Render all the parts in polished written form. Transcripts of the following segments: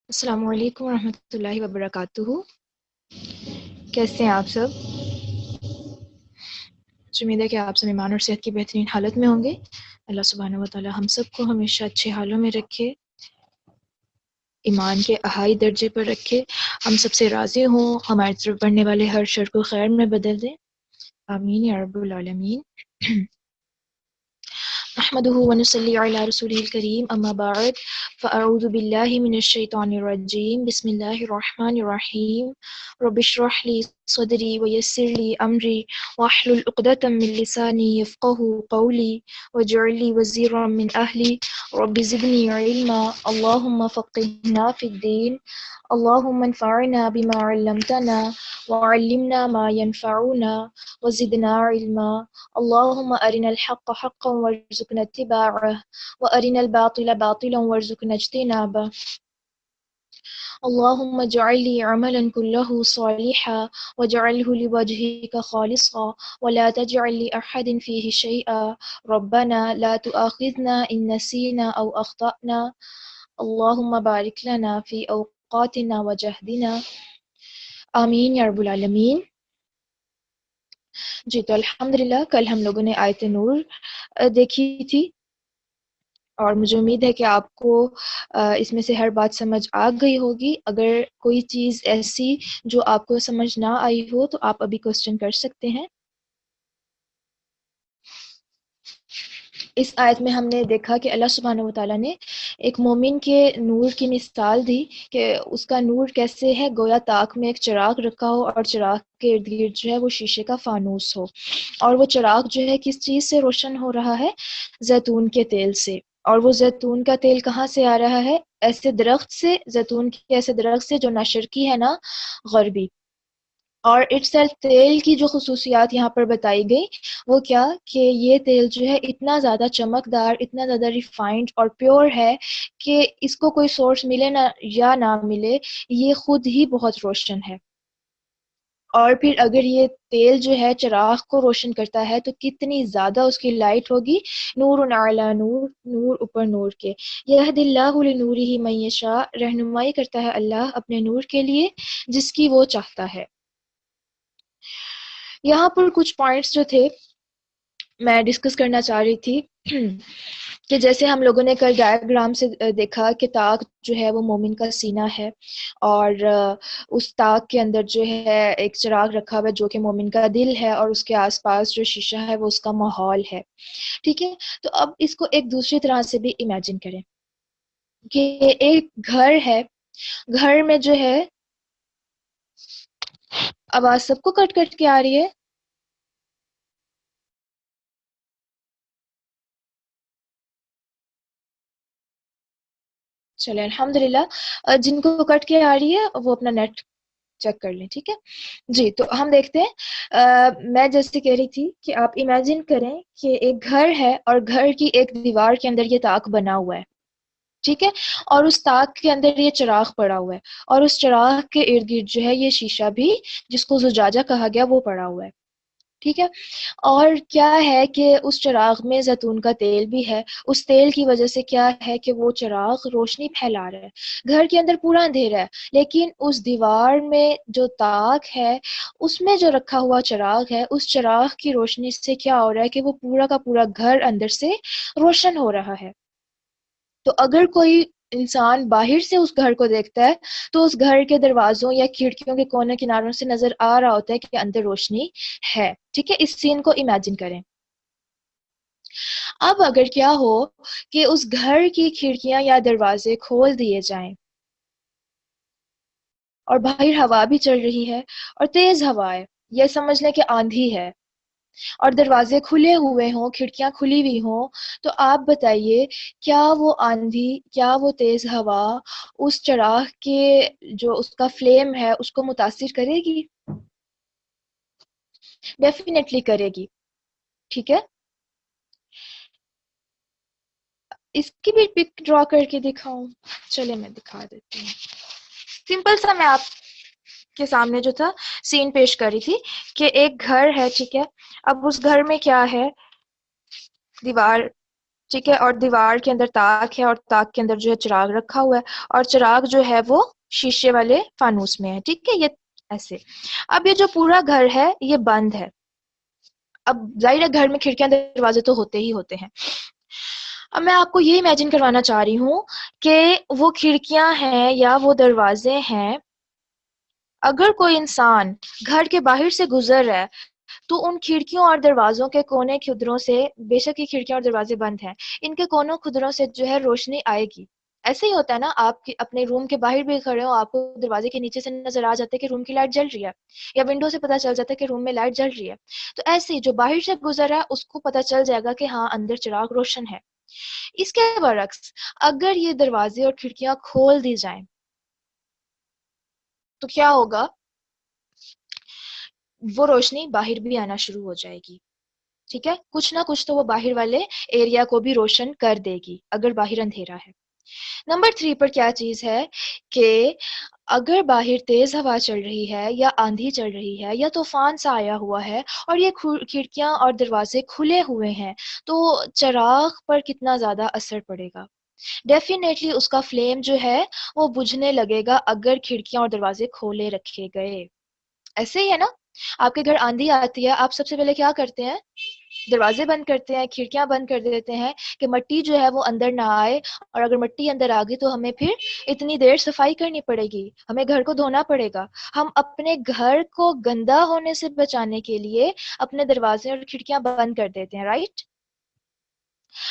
السلام علیکم ورحمۃ اللہ وبرکاتہ۔ کیسے ہیں آپ سب؟ امید ہے کہ آپ سب ایمان اور صحت کی بہترین حالت میں ہوں گے۔ اللہ سبحانہ و تعالی ہم سب کو ہمیشہ اچھے حالوں میں رکھے، ایمان کے اعلیٰ درجے پر رکھے، ہم سب سے راضی ہوں، ہماری طرف بڑھنے والے ہر شر کو خیر میں بدل دیں، آمین یا رب العالمین۔ نحمده ونصلي على رسوله الكريم اما بعد فاعوذ بالله من الشيطان الرجيم بسم الله الرحمن الرحيم رب اشرح لي صدري ويسر لي امري واحلل عقدة من لساني يفقهوا قولي واجعل لي وزيرا من اهلي رب زدني علما اللهم فقهنا في الدين اللهم انفعنا بما علمتنا وعلمنا ما ينفعنا وزدنا علما اللهم أرنا الحق حقا وارزقنا اتباعه وأرنا الباطل باطلا وارزقنا اجتنابه اللهم اجعل لي عملا كله صالحا واجعله لوجهك خالصا ولا تجعل لأحد فيه شيئا ربنا لا تؤاخذنا إن نسينا أو أخطأنا اللهم بارك لنا في أوقاتنا وجهدنا آمین یا رب العالمین۔ جی تو الحمدللہ کل ہم لوگوں نے آیت نور دیکھی تھی، اور مجھے امید ہے کہ آپ کو اس میں سے ہر بات سمجھ آ گئی ہوگی۔ اگر کوئی چیز ایسی جو آپ کو سمجھ نہ آئی ہو تو آپ ابھی کوسچن کر سکتے ہیں۔ اس آیت میں ہم نے دیکھا کہ اللہ سبحانہ و تعالیٰ نے ایک مومن کے نور کی مثال دی کہ اس کا نور کیسے ہے، گویا طاق میں ایک چراغ رکھا ہو اور چراغ کے ارد گرد جو ہے وہ شیشے کا فانوس ہو، اور وہ چراغ جو ہے کس چیز سے روشن ہو رہا ہے؟ زیتون کے تیل سے۔ اور وہ زیتون کا تیل کہاں سے آ رہا ہے؟ ایسے درخت سے، زیتون کے ایسے درخت سے جو نہ شرقی ہے نہ غربی۔ اور اٹ سیلف تیل کی جو خصوصیات یہاں پر بتائی گئی وہ کیا کہ یہ تیل جو ہے اتنا زیادہ چمکدار، اتنا زیادہ ریفائنڈ اور پیور ہے کہ اس کو کوئی سورس ملے نہ یا نہ ملے، یہ خود ہی بہت روشن ہے۔ اور پھر اگر یہ تیل جو ہے چراغ کو روشن کرتا ہے تو کتنی زیادہ اس کی لائٹ ہوگی، نور علی نور، نور اوپر نور کے۔ یہدی اللہ لنورہ من یشاء، رہنمائی کرتا ہے اللہ اپنے نور کے لیے جس کی وہ چاہتا ہے۔ یہاں پر کچھ پوائنٹس جو تھے میں ڈسکس کرنا چاہ رہی تھی کہ جیسے ہم لوگوں نے کل ڈائیگرام سے دیکھا کہ طاق جو ہے وہ مومن کا سینہ ہے، اور اس طاق کے اندر جو ہے ایک چراغ رکھا ہوا ہے جو کہ مومن کا دل ہے، اور اس کے آس پاس جو شیشہ ہے وہ اس کا ماحول ہے، ٹھیک ہے۔ تو اب اس کو ایک دوسری طرح سے بھی امیجن کریں کہ ایک گھر ہے، گھر میں جو ہے، آواز سب کو کٹ کٹ کے آ رہی ہے؟ چلے الحمدللہ، جن کو کٹ کے آ رہی ہے وہ اپنا نیٹ چیک کر لیں، ٹھیک ہے جی۔ تو ہم دیکھتے ہیں، میں جیسے کہہ رہی تھی کہ آپ امیجن کریں کہ ایک گھر ہے اور گھر کی ایک دیوار کے اندر یہ طاق بنا ہوا ہے، ٹھیک ہے، اور اس طاق کے اندر یہ چراغ پڑا ہوا ہے، اور اس چراغ کے ارد گرد جو ہے یہ شیشہ بھی جس کو زجاجہ کہا گیا وہ پڑا ہوا ہے، ٹھیک ہے۔ اور کیا ہے کہ اس چراغ میں زیتون کا تیل بھی ہے، اس تیل کی وجہ سے کیا ہے کہ وہ چراغ روشنی پھیلا رہا ہے، گھر کے اندر پورا اندھیرا ہے، لیکن اس دیوار میں جو طاق ہے اس میں جو رکھا ہوا چراغ ہے، اس چراغ کی روشنی سے کیا ہو رہا ہے کہ وہ پورا کا پورا گھر اندر سے روشن ہو رہا ہے۔ تو اگر کوئی انسان باہر سے اس گھر کو دیکھتا ہے تو اس گھر کے دروازوں یا کھڑکیوں کے کونے کناروں سے نظر آ رہا ہوتا ہے کہ اندر روشنی ہے، ٹھیک ہے۔ اس سین کو امیجن کریں۔ اب اگر کیا ہو کہ اس گھر کی کھڑکیاں یا دروازے کھول دیے جائیں اور باہر ہوا بھی چل رہی ہے اور تیز ہوا ہے، یہ سمجھ لیں کہ آندھی ہے، اور دروازے کھلے ہوئے ہوں، کھڑکیاں کھلی ہوئی ہوں، تو آپ بتائیے کیا وہ آندھی، کیا وہ تیز ہوا اس چراغ کے جو اس کا فلیم ہے اس کو متاثر کرے گی؟ ڈیفینیٹلی کرے گی، ٹھیک ہے۔ اس کی بھی پک ڈرا کر کے دکھاؤں؟ چلے میں دکھا دیتی ہوں۔ سمپل سا میں آپ کے سامنے جو تھا سین پیش کری تھی کہ ایک گھر ہے، ٹھیک ہے۔ اب اس گھر میں کیا ہے؟ دیوار ٹھیک ہے، اور دیوار کے اندر تاک ہے، اور تاک کے اندر جو ہے چراغ رکھا ہوا ہے، اور چراغ جو ہے وہ شیشے والے فانوس میں ہے. ٹھیک ہے، یہ ایسے. اب یہ جو پورا گھر ہے یہ بند ہے. اب ظاہر ہے گھر میں کھڑکیاں دروازے تو ہوتے ہی ہوتے ہیں. اب میں آپ کو یہ امیجن کروانا چاہ رہی ہوں کہ وہ کھڑکیاں ہیں یا وہ دروازے ہیں، اگر کوئی انسان گھر کے باہر سے گزر رہا ہے تو ان کھڑکیوں اور دروازوں کے کونے کھدروں سے، بے شک یہ کھڑکیاں اور دروازے بند ہیں، ان کے کونوں کھدروں سے جو ہے روشنی آئے گی. ایسے ہی ہوتا ہے نا، آپ اپنے روم کے باہر بھی کھڑے ہو، آپ کو دروازے کے نیچے سے نظر آ جاتا ہے کہ روم کی لائٹ جل رہی ہے، یا ونڈو سے پتہ چل جاتا ہے کہ روم میں لائٹ جل رہی ہے. تو ایسے ہی جو باہر سے گزر رہا ہے اس کو پتہ چل جائے گا کہ ہاں اندر چراغ روشن ہے. اس کے برعکس اگر یہ دروازے اور کھڑکیاں کھول دی جائیں تو کیا ہوگا؟ وہ روشنی باہر بھی آنا شروع ہو جائے گی. ٹھیک ہے، کچھ نہ کچھ تو وہ باہر والے ایریا کو بھی روشن کر دے گی اگر باہر اندھیرا ہے. نمبر 3 پر کیا چیز ہے کہ اگر باہر تیز ہوا چل رہی ہے یا آندھی چل رہی ہے یا طوفان سا آیا ہوا ہے اور یہ کھڑکیاں اور دروازے کھلے ہوئے ہیں تو چراغ پر کتنا زیادہ اثر پڑے گا؟ ڈیفینیٹلی اس کا فلیم جو ہے وہ بجھنے لگے گا اگر کھڑکیاں اور دروازے کھولے رکھے گئے. ایسے ہی ہے نا، آپ کے گھر آندھی آتی ہے، آپ سب سے پہلے کیا کرتے ہیں؟ دروازے بند کرتے ہیں، کھڑکیاں بند کر دیتے ہیں کہ مٹی جو ہے وہ اندر نہ آئے، اور اگر مٹی اندر آ گئی تو ہمیں پھر اتنی دیر صفائی کرنی پڑے گی، ہمیں گھر کو دھونا پڑے گا. ہم اپنے گھر کو گندا ہونے سے بچانے کے لیے اپنے دروازے اور کھڑکیاں بند کر دیتے ہیں، رائٹ؟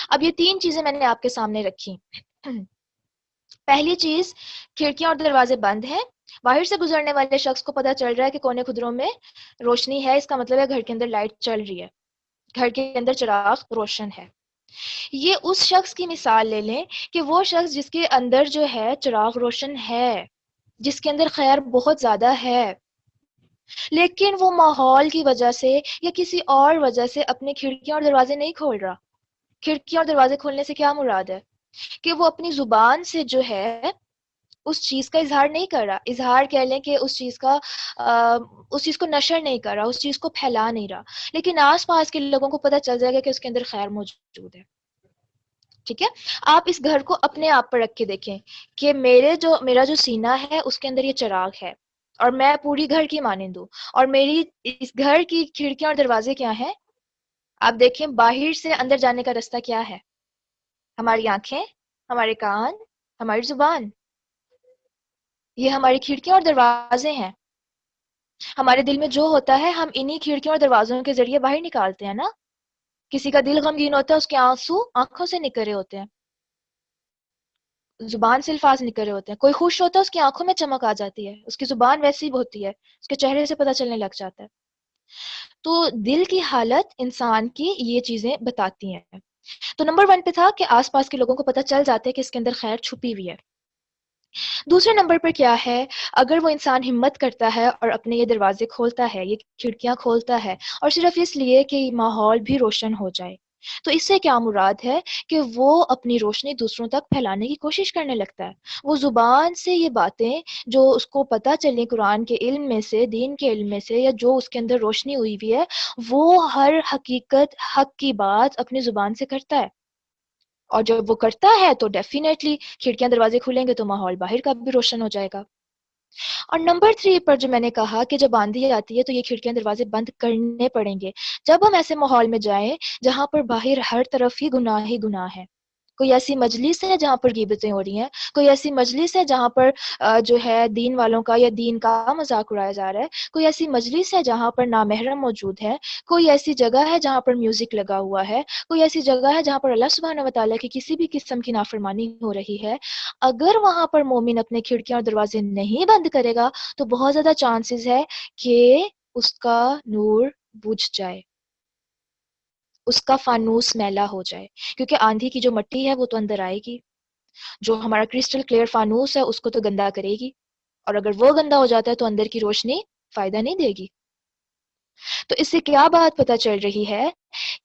اب یہ 3 چیزیں میں نے آپ کے سامنے رکھی. پہلی چیز، کھڑکیاں اور دروازے بند ہیں، باہر سے گزرنے والے شخص کو پتہ چل رہا ہے کہ کونے خدروں میں روشنی ہے، اس کا مطلب ہے گھر کے اندر لائٹ چل رہی ہے، گھر کے اندر چراغ روشن ہے. یہ اس شخص کی مثال لے لیں کہ وہ شخص جس کے اندر جو ہے چراغ روشن ہے، جس کے اندر خیر بہت زیادہ ہے، لیکن وہ ماحول کی وجہ سے یا کسی اور وجہ سے اپنے کھڑکیاں اور دروازے نہیں کھول رہا. کھڑکیاں اور دروازے کھولنے سے کیا مراد ہے؟ کہ وہ اپنی زبان سے جو ہے اس چیز کا اظہار نہیں کر رہا، اظہار کہہ لیں کہ اس چیز کو نشر نہیں کر رہا، اس چیز کو پھیلا نہیں رہا، لیکن آس پاس کے لوگوں کو پتہ چل جائے گا کہ اس کے اندر خیر موجود ہے. ٹھیک ہے، آپ اس گھر کو اپنے آپ پر رکھ کے دیکھیں کہ میرا جو سینہ ہے اس کے اندر یہ چراغ ہے، اور میں پوری گھر کی مانند ہوں، اور میری اس گھر کی کھڑکیاں اور دروازے کیا ہیں؟ آپ دیکھیں باہر سے اندر جانے کا راستہ کیا ہے؟ ہماری آنکھیں، ہمارے کان، ہماری زبان. یہ ہماری کھڑکیاں اور دروازے ہیں. ہمارے دل میں جو ہوتا ہے ہم انہی کھڑکیوں اور دروازوں کے ذریعے باہر نکالتے ہیں نا. کسی کا دل غمگین ہوتا ہے، اس کے آنسو آنکھوں سے نکل رہے ہوتے ہیں، زبان سے الفاظ نکل رہے ہوتے ہیں. کوئی خوش ہوتا ہے، اس کی آنکھوں میں چمک آ جاتی ہے، اس کی زبان ویسی ہوتی ہے، اس کے چہرے سے پتہ چلنے لگ جاتا ہے. تو دل کی حالت انسان کی یہ چیزیں بتاتی ہیں. تو نمبر 1 پہ تھا کہ آس پاس کے لوگوں کو پتہ چل جاتا ہے کہ اس کے اندر خیر چھپی ہوئی ہے. دوسرے نمبر پر کیا ہے؟ اگر وہ انسان ہمت کرتا ہے اور اپنے یہ دروازے کھولتا ہے، یہ کھڑکیاں کھولتا ہے، اور صرف اس لیے کہ ماحول بھی روشن ہو جائے، تو اس سے کیا مراد ہے کہ وہ اپنی روشنی دوسروں تک پھیلانے کی کوشش کرنے لگتا ہے. وہ زبان سے یہ باتیں جو اس کو پتہ چلیں قرآن کے علم میں سے، دین کے علم میں سے، یا جو اس کے اندر روشنی ہوئی ہوئی ہے، وہ ہر حقیقت، حق کی بات اپنی زبان سے کرتا ہے. اور جب وہ کرتا ہے تو ڈیفینیٹلی کھڑکیاں دروازے کھلیں گے تو ماحول باہر کا بھی روشن ہو جائے گا. اور نمبر 3 پر جو میں نے کہا کہ جب آندھی آتی ہے تو یہ کھڑکیاں دروازے بند کرنے پڑیں گے. جب ہم ایسے ماحول میں جائیں جہاں پر باہر ہر طرف ہی گناہ ہے، کوئی ایسی مجلس ہے جہاں پر غیبتیں ہو رہی ہیں، کوئی ایسی مجلس ہے جہاں پر جو ہے دین والوں کا یا دین کا مذاق اڑایا جا رہا ہے، کوئی ایسی مجلس ہے جہاں پر نامحرم موجود ہے، کوئی ایسی جگہ ہے جہاں پر میوزک لگا ہوا ہے، کوئی ایسی جگہ ہے جہاں پر اللہ سبحانہ و تعالیٰ کی کسی بھی قسم کی نافرمانی ہو رہی ہے، اگر وہاں پر مومن اپنے کھڑکیاں اور دروازے نہیں بند کرے گا تو بہت زیادہ چانسز ہے کہ اس کا نور بجھ جائے، اس کا فانوس میلا ہو جائے، کیونکہ آندھی کی جو مٹی ہے وہ تو اندر آئے گی، جو ہمارا کرسٹل کلیئر فانوس ہے اس کو تو گندا کرے گی، اور اگر وہ گندا ہو جاتا ہے تو اندر کی روشنی فائدہ نہیں دے گی. تو اس سے کیا بات پتہ چل رہی ہے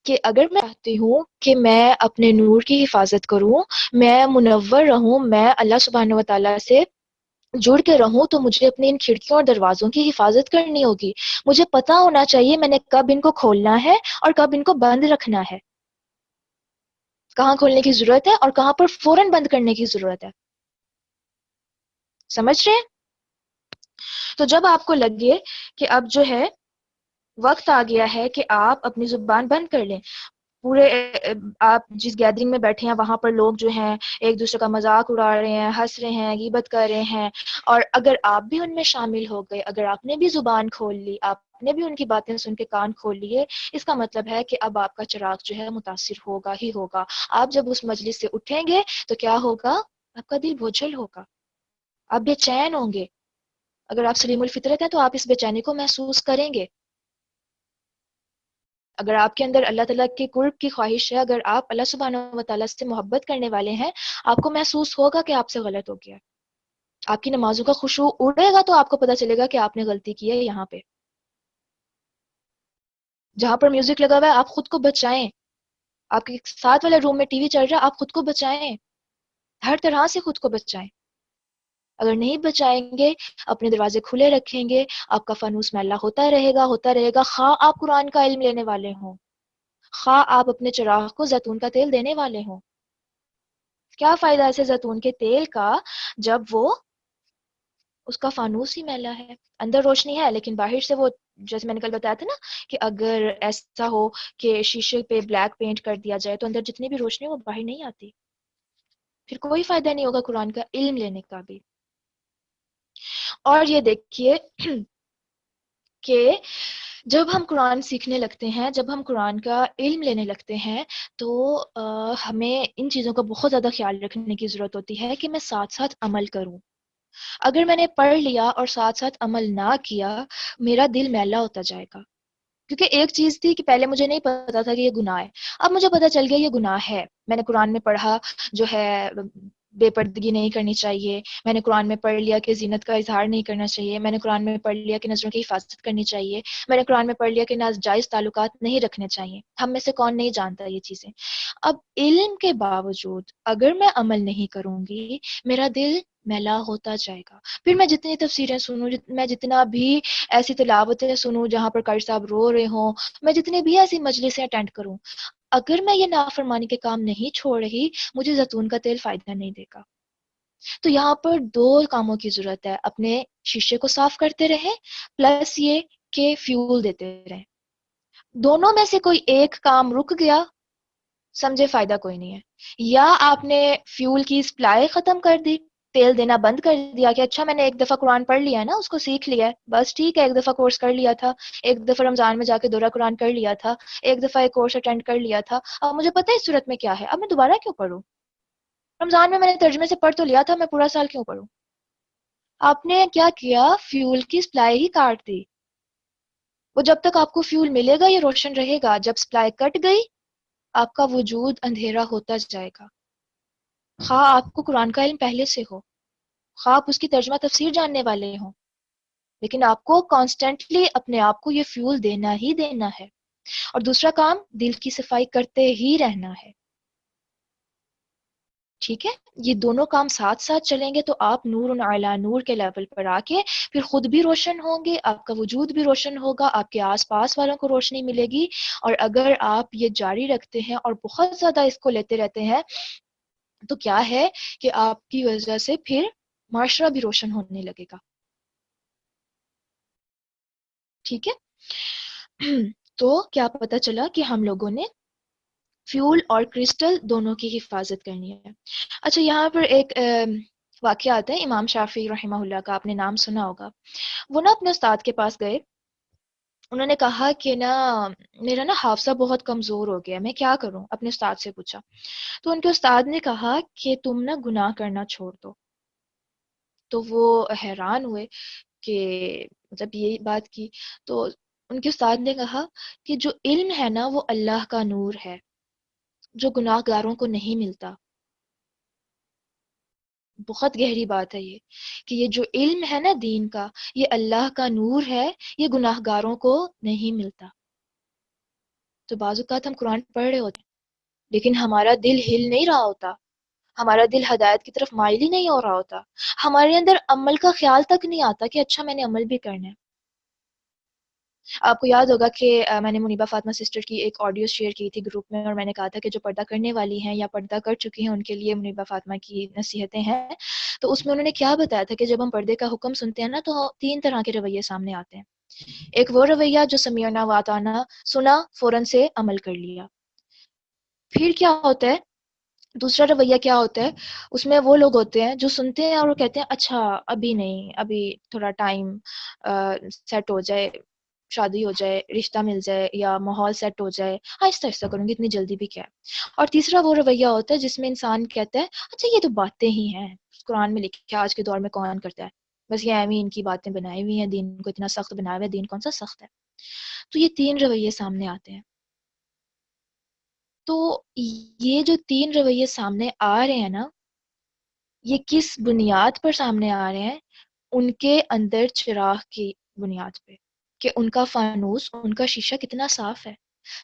کہ اگر میں چاہتی ہوں کہ میں اپنے نور کی حفاظت کروں، میں منور رہوں، میں اللہ سبحانہ و تعالیٰ سے جڑ کے رہوں، تو مجھے اپنی ان کھڑکیوں اور دروازوں کی حفاظت کرنی ہوگی. مجھے پتا ہونا چاہیے میں نے کب ان کو کھولنا ہے اور کب ان کو بند رکھنا ہے. کہاں کھولنے کی ضرورت ہے اور کہاں پر فوراً بند کرنے کی ضرورت ہے. سمجھ رہے ہیں؟ تو جب آپ کو لگے کہ اب جو ہے وقت آ گیا ہے کہ آپ اپنی زبان بند کر لیں، پورے آپ جس گیدرنگ میں بیٹھے ہیں وہاں پر لوگ جو ہیں ایک دوسرے کا مذاق اڑا رہے ہیں، ہنس رہے ہیں، غیبت کر رہے ہیں، اور اگر آپ بھی ان میں شامل ہو گئے، اگر آپ نے بھی زبان کھول لی، آپ نے بھی ان کی باتیں سن کے کان کھول لیے، اس کا مطلب ہے کہ اب آپ کا چراغ جو ہے متاثر ہوگا ہی ہوگا. آپ جب اس مجلس سے اٹھیں گے تو کیا ہوگا؟ آپ کا دل بوجھل ہوگا، آپ بے چین ہوں گے. اگر آپ سلیم الفطرت ہیں تو آپ اس بے چینی کو محسوس کریں گے. اگر آپ کے اندر اللہ تعالیٰ کے قرب کی خواہش ہے، اگر آپ اللہ سبحانہ و تعالیٰ سے محبت کرنے والے ہیں، آپ کو محسوس ہوگا کہ آپ سے غلط ہو گیا. آپ کی نمازوں کا خشوع اڑے گا تو آپ کو پتہ چلے گا کہ آپ نے غلطی کی ہے. یہاں پہ جہاں پر میوزک لگا ہوا ہے آپ خود کو بچائیں. آپ کے ساتھ والے روم میں ٹی وی چل رہا ہے، آپ خود کو بچائیں، ہر طرح سے خود کو بچائیں. اگر نہیں بچائیں گے، اپنے دروازے کھلے رکھیں گے، آپ کا فانوس میلا ہوتا رہے گا ہوتا رہے گا، خواہ آپ قرآن کا علم لینے والے ہوں، خواہ آپ اپنے چراغ کو زیتون کا تیل دینے والے ہوں. کیا فائدہ ایسے زیتون کے تیل کا جب وہ اس کا فانوس ہی میلا ہے؟ اندر روشنی ہے لیکن باہر سے وہ، جیسے میں نے کل بتایا تھا نا کہ اگر ایسا ہو کہ شیشے پہ بلیک پینٹ کر دیا جائے تو اندر جتنی بھی روشنی ہے وہ باہر نہیں آتی. پھر کوئی فائدہ نہیں ہوگا قرآن کا علم لینے کا بھی. اور یہ دیکھیے کہ جب ہم قرآن سیکھنے لگتے ہیں، جب ہم قرآن کا علم لینے لگتے ہیں تو ہمیں ان چیزوں کا بہت زیادہ خیال رکھنے کی ضرورت ہوتی ہے کہ میں ساتھ ساتھ عمل کروں. اگر میں نے پڑھ لیا اور ساتھ ساتھ عمل نہ کیا، میرا دل میلا ہوتا جائے گا. کیونکہ ایک چیز تھی کہ پہلے مجھے نہیں پتا تھا کہ یہ گناہ ہے، اب مجھے پتا چل گیا یہ گناہ ہے. میں نے قرآن میں پڑھا جو ہے بے پردگی نہیں کرنی چاہیے، میں نے قرآن میں پڑھ لیا کہ زینت کا اظہار نہیں کرنا چاہیے، میں نے قرآن میں پڑھ لیا کہ نظروں کی حفاظت کرنی چاہیے، میں نے قرآن میں پڑھ لیا کہ ناجائز تعلقات نہیں رکھنے چاہیے. ہم میں سے کون نہیں جانتا یہ چیزیں؟ اب علم کے باوجود اگر میں عمل نہیں کروں گی، میرا دل میلا ہوتا جائے گا. پھر میں جتنی تفسیریں سنوں، میں جتنا بھی ایسی تلاوتیں سنوں جہاں پر قاری صاحب رو رہے ہوں، میں جتنی بھی ایسی مجلسیں اٹینڈ کروں، اگر میں یہ نافرمانی کے کام نہیں چھوڑ رہی، مجھے زیتون کا تیل فائدہ نہیں دے گا. تو یہاں پر دو کاموں کی ضرورت ہے، اپنے شیشے کو صاف کرتے رہیں پلس یہ کہ فیول دیتے رہیں. دونوں میں سے کوئی ایک کام رک گیا، سمجھے فائدہ کوئی نہیں ہے. یا آپ نے فیول کی سپلائی ختم کر دی، تیل دینا بند کر دیا کہ اچھا میں نے ایک دفعہ قرآن پڑھ لیا ہے نا، اس کو سیکھ لیا ہے، بس ٹھیک ہے، ایک دفعہ کورس کر لیا تھا، ایک دفعہ رمضان میں جا کے دورہ قرآن کر لیا تھا، ایک دفعہ ایک کورس اٹینڈ کر لیا تھا، اب مجھے پتہ ہے اس صورت میں کیا ہے، اب میں دوبارہ کیوں پڑھوں؟ رمضان میں نے ترجمے سے پڑھ تو لیا تھا، میں پورا سال کیوں پڑھوں؟ آپ نے کیا کیا؟ فیول کی سپلائی ہی کاٹ دی. وہ جب تک آپ کو فیول ملے گا یہ روشن رہے گا، جب سپلائی کٹ گئی آپ کا وجود اندھیرا ہوتا جائے گا. خواہ آپ کو قرآن کا علم پہلے سے ہو، خواہ آپ اس کی ترجمہ تفسیر جاننے والے ہوں، لیکن آپ کو کانسٹنٹلی اپنے آپ کو یہ فیول دینا ہی دینا ہے. اور دوسرا کام دل کی صفائی کرتے ہی رہنا ہے. ٹھیک ہے، یہ دونوں کام ساتھ ساتھ چلیں گے تو آپ نور اعلیٰ نور کے لیول پر آ کے پھر خود بھی روشن ہوں گے، آپ کا وجود بھی روشن ہوگا، آپ کے آس پاس والوں کو روشنی ملے گی. اور اگر آپ یہ جاری رکھتے ہیں اور بہت زیادہ اس کو لیتے رہتے ہیں تو کیا ہے کہ آپ کی وجہ سے پھر معاشرہ بھی روشن ہونے لگے گا. ٹھیک ہے تو کیا پتا چلا کہ ہم لوگوں نے فیول اور کرسٹل دونوں کی حفاظت کرنی ہے. اچھا یہاں پر ایک واقعہ آتا ہے امام شافعی رحمہ اللہ کا، آپ نے نام سنا ہوگا. وہ نا اپنے استاد کے پاس گئے، انہوں نے کہا کہ نا میرا نا حافظہ بہت کمزور ہو گیا، میں کیا کروں؟ اپنے استاد سے پوچھا. تو ان کے استاد نے کہا کہ تم نا گناہ کرنا چھوڑ دو. تو وہ حیران ہوئے کہ مطلب یہ بات کی. تو ان کے استاد نے کہا کہ جو علم ہے نا وہ اللہ کا نور ہے جو گناہ گاروں کو نہیں ملتا. بہت گہری بات ہے یہ کہ یہ جو علم ہے نا دین کا، یہ اللہ کا نور ہے، یہ گناہ گاروں کو نہیں ملتا. تو بعض اوقات ہم قرآن پڑھ رہے ہوتے ہیں لیکن ہمارا دل ہل نہیں رہا ہوتا، ہمارا دل ہدایت کی طرف مائل ہی نہیں ہو رہا ہوتا، ہمارے اندر عمل کا خیال تک نہیں آتا کہ اچھا میں نے عمل بھی کرنا ہے. آپ کو یاد ہوگا کہ میں نے منیبہ فاطمہ سسٹر کی ایک آڈیو شیئر کی تھی گروپ میں، اور میں نے کہا تھا کہ جو پردہ کرنے والی ہیں یا پردہ کر چکی ہیں ان کے لیے منیبہ فاطمہ کی نصیحتیں ہیں. تو اس میں انہوں نے کیا بتایا تھا کہ جب ہم پردے کا حکم سنتے ہیں نا تو 3 طرح کے رویے سامنے آتے ہیں. ایک وہ رویہ جو سمیعنا واتانا، سنا فوراً سے عمل کر لیا. پھر کیا ہوتا ہے، دوسرا رویہ کیا ہوتا ہے، اس میں وہ لوگ ہوتے ہیں جو سنتے ہیں اور وہ کہتے ہیں اچھا ابھی نہیں، ابھی تھوڑا ٹائم سیٹ ہو جائے، شادی ہو جائے، رشتہ مل جائے یا ماحول سیٹ ہو جائے، آہستہ آہستہ کروں گی، اتنی جلدی بھی کیا ہے. اور تیسرا وہ رویہ ہوتا ہے جس میں انسان کہتا ہے اچھا یہ تو باتیں ہی ہیں، قرآن میں لکھا ہے، آج کے دور میں کون کرتا ہے، بس یہ ایویں ان کی باتیں بنائی ہوئی ہیں، دین کو اتنا سخت بنایا ہوا ہے، دین کون سا سخت ہے. تو یہ 3 رویے سامنے آتے ہیں. تو یہ جو 3 رویے سامنے آ رہے ہیں نا، یہ کس بنیاد پر سامنے آ رہے ہیں؟ ان کے اندر چراغ کی بنیاد پہ، کہ ان کا فانوس، ان کا شیشہ کتنا صاف ہے.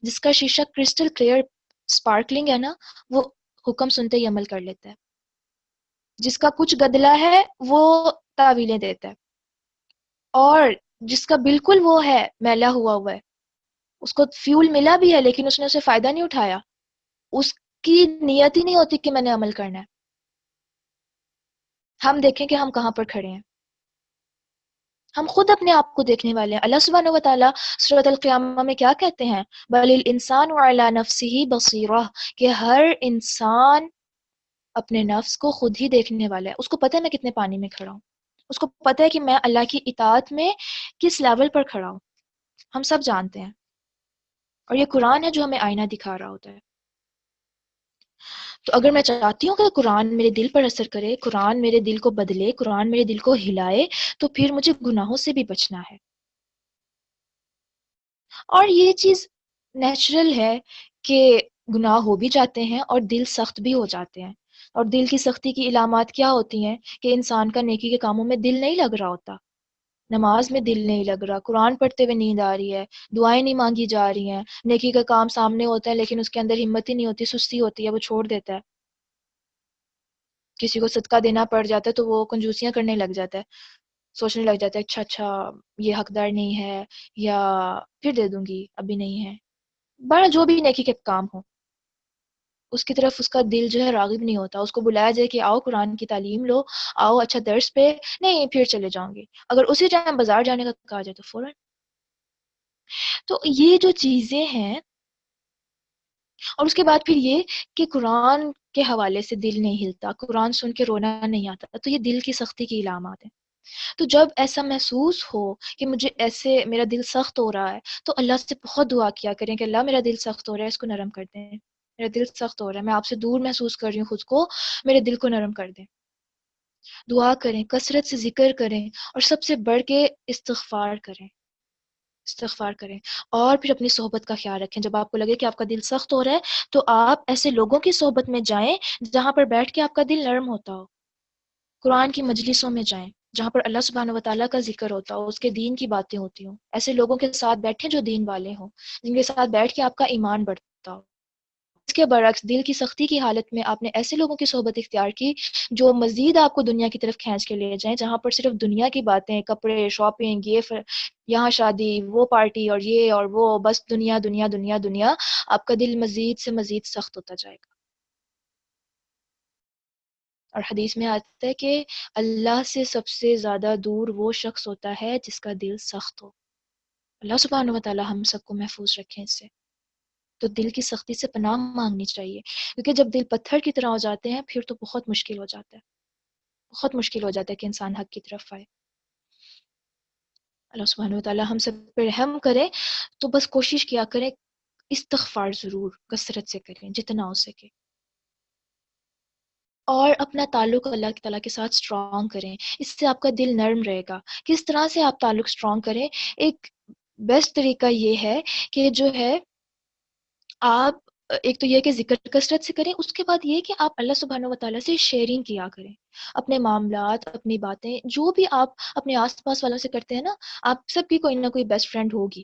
جس کا شیشہ کرسٹل کلیئر سپارکلنگ ہے نا، وہ حکم سنتے ہی عمل کر لیتا ہے. جس کا کچھ گدلا ہے وہ تعویلیں دیتا ہے، اور جس کا بالکل وہ ہے میلا ہوا ہے، اس کو فیول ملا بھی ہے لیکن اس نے اسے فائدہ نہیں اٹھایا، اس کی نیت ہی نہیں ہوتی کہ میں نے عمل کرنا ہے. ہم دیکھیں کہ ہم کہاں پر کھڑے ہیں. ہم خود اپنے آپ کو دیکھنے والے ہیں. اللہ سبحانہ و تعالیٰ سورۃ القیامہ میں کیا کہتے ہیں؟ بل الانسان علی نفسہ بصیرہ، کہ ہر انسان اپنے نفس کو خود ہی دیکھنے والا ہے. اس کو پتہ ہے میں کتنے پانی میں کھڑا ہوں، اس کو پتہ ہے کہ میں اللہ کی اطاعت میں کس لیول پر کھڑا ہوں. ہم سب جانتے ہیں. اور یہ قرآن ہے جو ہمیں آئینہ دکھا رہا ہوتا ہے. تو اگر میں چاہتی ہوں کہ قرآن میرے دل پر اثر کرے، قرآن میرے دل کو بدلے، قرآن میرے دل کو ہلائے، تو پھر مجھے گناہوں سے بھی بچنا ہے. اور یہ چیز نیچرل ہے کہ گناہ ہو بھی جاتے ہیں اور دل سخت بھی ہو جاتے ہیں. اور دل کی سختی کی علامات کیا ہوتی ہیں؟ کہ انسان کا نیکی کے کاموں میں دل نہیں لگ رہا ہوتا، نماز میں دل نہیں لگ رہا، قرآن پڑھتے ہوئے نیند آ رہی ہے، دعائیں نہیں مانگی جا رہی ہیں، نیکی کا کام سامنے ہوتا ہے لیکن اس کے اندر ہمت ہی نہیں ہوتی، سستی ہوتی ہے، وہ چھوڑ دیتا ہے. کسی کو صدقہ دینا پڑ جاتا ہے تو وہ کنجوسیاں کرنے لگ جاتا ہے، سوچنے لگ جاتا ہے اچھا یہ حقدار نہیں ہے، یا پھر دے دوں گی، ابھی نہیں ہے. بڑا جو بھی نیکی کے کام ہو، اس کی طرف اس کا دل جو ہے راغب نہیں ہوتا. اس کو بلایا جائے کہ آؤ قرآن کی تعلیم لو، آؤ اچھا درس پہ، نہیں پھر چلے جاؤں گی. اگر اسی ٹائم بازار جانے کا کہا جائے تو فوراً. تو یہ جو چیزیں ہیں، اور اس کے بعد پھر یہ کہ قرآن کے حوالے سے دل نہیں ہلتا، قرآن سن کے رونا نہیں آتا، تو یہ دل کی سختی کی علامات ہیں. تو جب ایسا محسوس ہو کہ مجھے ایسے میرا دل سخت ہو رہا ہے، تو اللہ سے بہت دعا کیا کریں کہ اللہ میرا دل سخت ہو رہا ہے، اس کو نرم کر دیں. میرا دل سخت ہو رہا ہے، میں آپ سے دور محسوس کر رہی ہوں خود کو، میرے دل کو نرم کر دیں. دعا کریں، کثرت سے ذکر کریں، اور سب سے بڑھ کے استغفار کریں. استغفار کریں. اور پھر اپنی صحبت کا خیال رکھیں. جب آپ کو لگے کہ آپ کا دل سخت ہو رہا ہے تو آپ ایسے لوگوں کی صحبت میں جائیں جہاں پر بیٹھ کے آپ کا دل نرم ہوتا ہو. قرآن کی مجلسوں میں جائیں جہاں پر اللہ سبحانہ و تعالیٰ کا ذکر ہوتا ہو، اس کے دین کی باتیں ہوتی ہوں. ایسے لوگوں کے ساتھ بیٹھیں جو دین والے ہوں، جن کے ساتھ بیٹھ کے آپ کا ایمان بڑھتا ہو. اس کے برعکس دل کی سختی کی حالت میں آپ نے ایسے لوگوں کی صحبت اختیار کی جو مزید آپ کو دنیا کی طرف کھینچ کے لے جائیں، جہاں پر صرف دنیا کی باتیں، کپڑے، شاپنگ، یہاں شادی، وہ پارٹی، اور یہ اور وہ، بس دنیا دنیا دنیا دنیا. آپ کا دل مزید سے مزید سخت ہوتا جائے گا. اور حدیث میں آتا ہے کہ اللہ سے سب سے زیادہ دور وہ شخص ہوتا ہے جس کا دل سخت ہو. اللہ سبحانہ و تعالی ہم سب کو محفوظ رکھیں اس سے. تو دل کی سختی سے پناہ مانگنی چاہیے، کیونکہ جب دل پتھر کی طرح ہو جاتے ہیں پھر تو بہت مشکل ہو جاتا ہے، بہت مشکل ہو جاتا ہے کہ انسان حق کی طرف آئے. اللہ سبحانہ و تعالی ہم سب پہ رحم کرے. تو بس کوشش کیا کریں، استغفار ضرور کثرت سے کریں جتنا ہو سکے، اور اپنا تعلق اللہ تعالیٰ کے ساتھ اسٹرانگ کریں. اس سے آپ کا دل نرم رہے گا. کس طرح سے آپ تعلق اسٹرانگ کریں؟ ایک بیسٹ طریقہ یہ ہے کہ جو ہے آپ، ایک تو یہ کہ ذکر کثرت سے کریں، اس کے بعد یہ کہ آپ اللہ سبحانہ و تعالیٰ سے شیئرنگ کیا کریں. اپنے معاملات، اپنی باتیں، جو بھی آپ اپنے آس پاس والوں سے کرتے ہیں نا، آپ سب کی کوئی نہ کوئی بیسٹ فرینڈ ہوگی.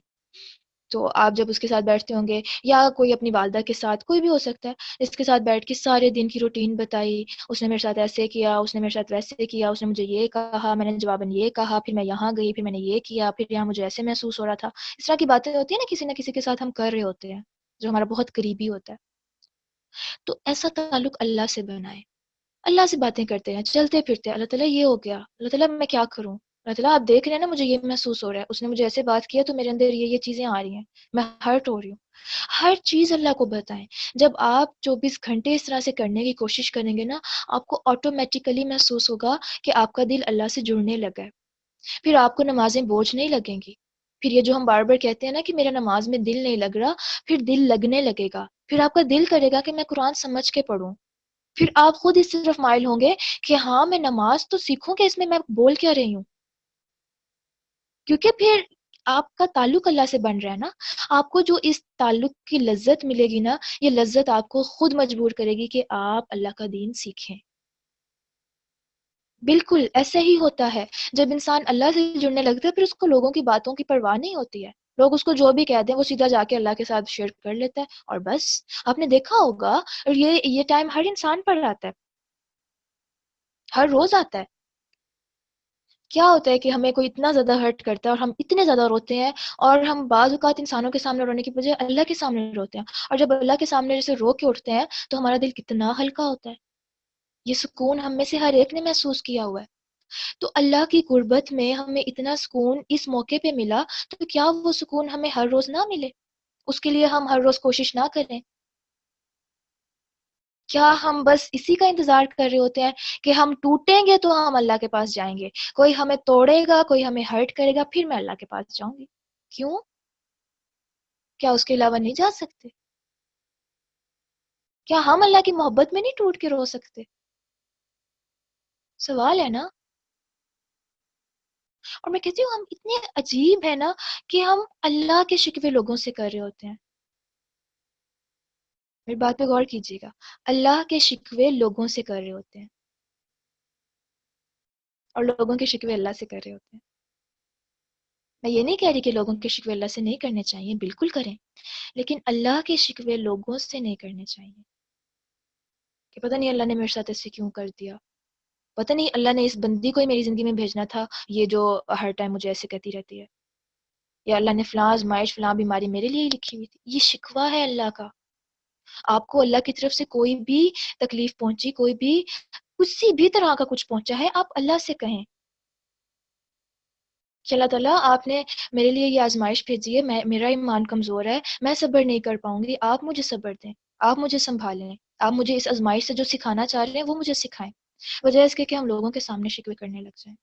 تو آپ جب اس کے ساتھ بیٹھتے ہوں گے، یا کوئی اپنی والدہ کے ساتھ، کوئی بھی ہو سکتا ہے، اس کے ساتھ بیٹھ کے سارے دن کی روٹین بتائی، اس نے میرے ساتھ ایسے کیا، اس نے میرے ساتھ ویسے کیا، اس نے مجھے یہ کہا، میں نے جواباً یہ کہا، پھر میں یہاں گئی، پھر میں نے یہ کیا، پھر یہاں مجھے ایسے محسوس ہو رہا تھا. اس طرح کی باتیں ہوتی ہیں نا کسی کے ساتھ ہم کر رہے ہوتے ہیں جو ہمارا بہت قریبی ہوتا ہے. تو ایسا تعلق اللہ سے بنائے، اللہ سے باتیں کرتے ہیں، چلتے پھرتے، اللہ تعالیٰ یہ ہو گیا، اللہ تعالیٰ میں کیا کروں، اللہ تعالیٰ آپ دیکھ رہے ہیں نا مجھے یہ محسوس ہو رہا ہے، اس نے مجھے ایسے بات کیا تو میرے اندر یہ چیزیں آ رہی ہیں، میں ہرٹ ہو رہی ہوں. ہر چیز اللہ کو بتائیں. جب آپ 24 گھنٹے اس طرح سے کرنے کی کوشش کریں گے نا، آپ کو آٹومیٹیکلی محسوس ہوگا کہ آپ کا دل اللہ سے جڑنے لگا ہے. پھر آپ کو نمازیں بوجھ نہیں لگیں گی. پھر یہ جو ہم بار بار کہتے ہیں نا کہ میرا نماز میں دل نہیں لگ رہا، پھر دل لگنے لگے گا. پھر آپ کا دل کرے گا کہ میں قرآن سمجھ کے پڑھوں. پھر آپ خود اس طرف مائل ہوں گے کہ ہاں میں نماز تو سیکھوں کہ اس میں بول کیا رہی ہوں. کیونکہ پھر آپ کا تعلق اللہ سے بن رہا ہے نا. آپ کو جو اس تعلق کی لذت ملے گی نا، یہ لذت آپ کو خود مجبور کرے گی کہ آپ اللہ کا دین سیکھیں. بالکل ایسا ہی ہوتا ہے. جب انسان اللہ سے جڑنے لگتا ہے پھر اس کو لوگوں کی باتوں کی پرواہ نہیں ہوتی ہے. لوگ اس کو جو بھی کہتے ہیں وہ سیدھا جا کے اللہ کے ساتھ شیئر کر لیتا ہے اور بس. آپ نے دیکھا ہوگا، اور یہ ٹائم ہر انسان پر آتا ہے، ہر روز آتا ہے. کیا ہوتا ہے کہ ہمیں کوئی اتنا زیادہ ہرٹ کرتا ہے اور ہم اتنے زیادہ روتے ہیں، اور ہم بعض اوقات انسانوں کے سامنے رونے کی بجائے اللہ کے سامنے روتے ہیں. اور جب اللہ کے سامنے جیسے رو کے اٹھتے ہیں تو ہمارا دل کتنا ہلکا ہوتا ہے. یہ سکون ہم میں سے ہر ایک نے محسوس کیا ہوا ہے. تو اللہ کی قربت میں ہمیں اتنا سکون اس موقع پہ ملا، تو کیا وہ سکون ہمیں ہر روز نہ ملے؟ اس کے لیے ہم ہر روز کوشش نہ کریں؟ کیا ہم بس اسی کا انتظار کر رہے ہوتے ہیں کہ ہم ٹوٹیں گے تو ہم اللہ کے پاس جائیں گے، کوئی ہمیں توڑے گا، کوئی ہمیں ہرٹ کرے گا، پھر میں اللہ کے پاس جاؤں گی؟ کیوں؟ کیا اس کے علاوہ نہیں جا سکتے؟ کیا ہم اللہ کی محبت میں نہیں ٹوٹ کے رو سکتے؟ سوال ہے نا. اور میں کہتی ہوں ہم اتنے عجیب ہیں نا کہ ہم اللہ کے شکوے لوگوں سے کر رہے ہوتے ہیں. میری بات پہ غور کیجیے گا. اللہ کے شکوے لوگوں سے کر رہے ہوتے ہیں اور لوگوں کے شکوے اللہ سے کر رہے ہوتے ہیں. میں یہ نہیں کہہ رہی کہ لوگوں کے شکوے اللہ سے نہیں کرنے چاہیے، بالکل کریں، لیکن اللہ کے شکوے لوگوں سے نہیں کرنے چاہیے. کہ پتہ نہیں اللہ نے میرے ساتھ ایسے کیوں کر دیا، پتہ نہیں اللہ نے اس بندی کو ہی میری زندگی میں بھیجنا تھا یہ جو ہر ٹائم مجھے ایسے کہتی رہتی ہے، یا اللہ نے فلاں آزمائش فلاں بیماری میرے لیے ہی لکھی ہوئی تھی. یہ شکوہ ہے اللہ کا. آپ کو اللہ کی طرف سے کوئی بھی تکلیف پہنچی، کوئی بھی کسی بھی طرح کا کچھ پہنچا ہے، آپ اللہ سے کہیں کہ اللہ تعالیٰ آپ نے میرے لیے یہ آزمائش بھیجی ہے، میرا ایمان کمزور ہے، میں صبر نہیں کر پاؤں گی، آپ مجھے صبر دیں، آپ مجھے سنبھالیں، آپ مجھے اس آزمائش سے جو سکھانا چاہ رہے ہیں وہ مجھے سکھائیں. وجہ اس کے کہ ہم لوگوں کے سامنے شکوے کرنے لگ جائیں.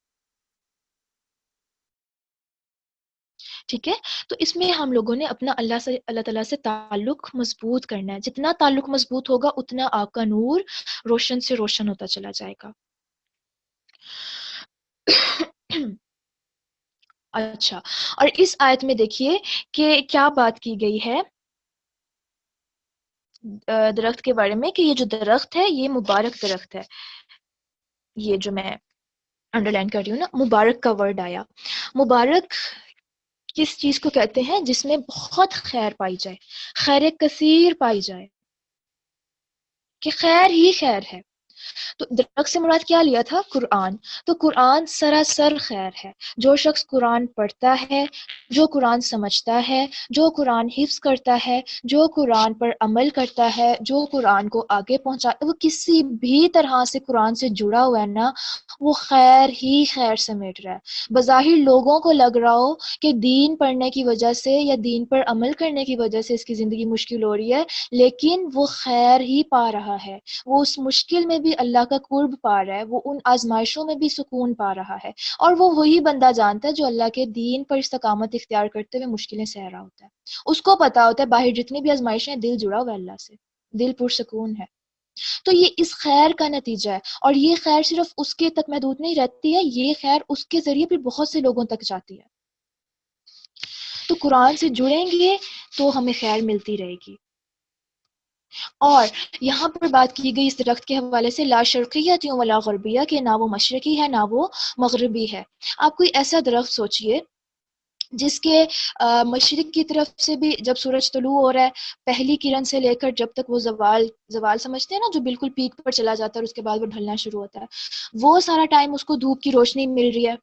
ٹھیک ہے. تو اس میں ہم لوگوں نے اپنا اللہ تعالیٰ سے تعلق مضبوط کرنا ہے. جتنا تعلق مضبوط ہوگا اتنا آپ کا نور روشن سے روشن ہوتا چلا جائے گا. اچھا، اور اس آیت میں دیکھیے کہ کیا بات کی گئی ہے درخت کے بارے میں، کہ یہ جو درخت ہے یہ مبارک درخت ہے. یہ جو میں انڈر لائن کر رہی ہوں نا، مبارک کا ورڈ آیا. مبارک کس چیز کو کہتے ہیں؟ جس میں بہت خیر پائی جائے، خیر کثیر پائی جائے، کہ خیر ہی خیر ہے. تو درخت سے مراد کیا لیا تھا؟ قرآن. تو قرآن سراسر خیر ہے. جو شخص قرآن پڑھتا ہے، جو قرآن سمجھتا ہے، جو قرآن حفظ کرتا ہے، جو قرآن پر عمل کرتا ہے، جو قرآن کو آگے پہنچاتا ہے، وہ کسی بھی طرح سے قرآن سے جڑا ہوا ہے نا، وہ خیر ہی خیر سمیٹ رہا ہے. بظاہر لوگوں کو لگ رہا ہو کہ دین پڑھنے کی وجہ سے یا دین پر عمل کرنے کی وجہ سے اس کی زندگی مشکل ہو رہی ہے، لیکن وہ خیر ہی پا رہا ہے. وہ اس مشکل میں بھی اللہ کا قرب پا رہا ہے، وہ ان آزمائشوں میں بھی سکون پا رہا ہے. اور وہ وہی بندہ جانتا ہے جو اللہ کے دین پر استقامت اختیار کرتے ہوئے مشکلیں سہ رہا ہوتا ہے. اس کو پتا ہوتا ہے باہر جتنی بھی آزمائشیں ہیں دل جڑا ہوا ہے اللہ سے، دل پرسکون ہے. تو یہ اس خیر کا نتیجہ ہے. اور یہ خیر صرف اس کے تک محدود نہیں رہتی ہے، یہ خیر اس کے ذریعے پھر بہت سے لوگوں تک جاتی ہے. تو قرآن سے جڑیں گے تو ہمیں خیر ملتی رہے گی. اور یہاں پر بات کی گئی اس درخت کے حوالے سے لا شرقیت ولا غربیہ، کہ نہ وہ مشرقی ہے نہ وہ مغربی ہے. آپ کوئی ایسا درخت سوچئے جس کے مشرق کی طرف سے بھی جب سورج طلوع ہو رہا ہے، پہلی کرن سے لے کر جب تک وہ زوال سمجھتے ہیں نا، جو بالکل پیک پر چلا جاتا ہے اور اس کے بعد وہ ڈھلنا شروع ہوتا ہے، وہ سارا ٹائم اس کو دھوپ کی روشنی مل رہی ہے،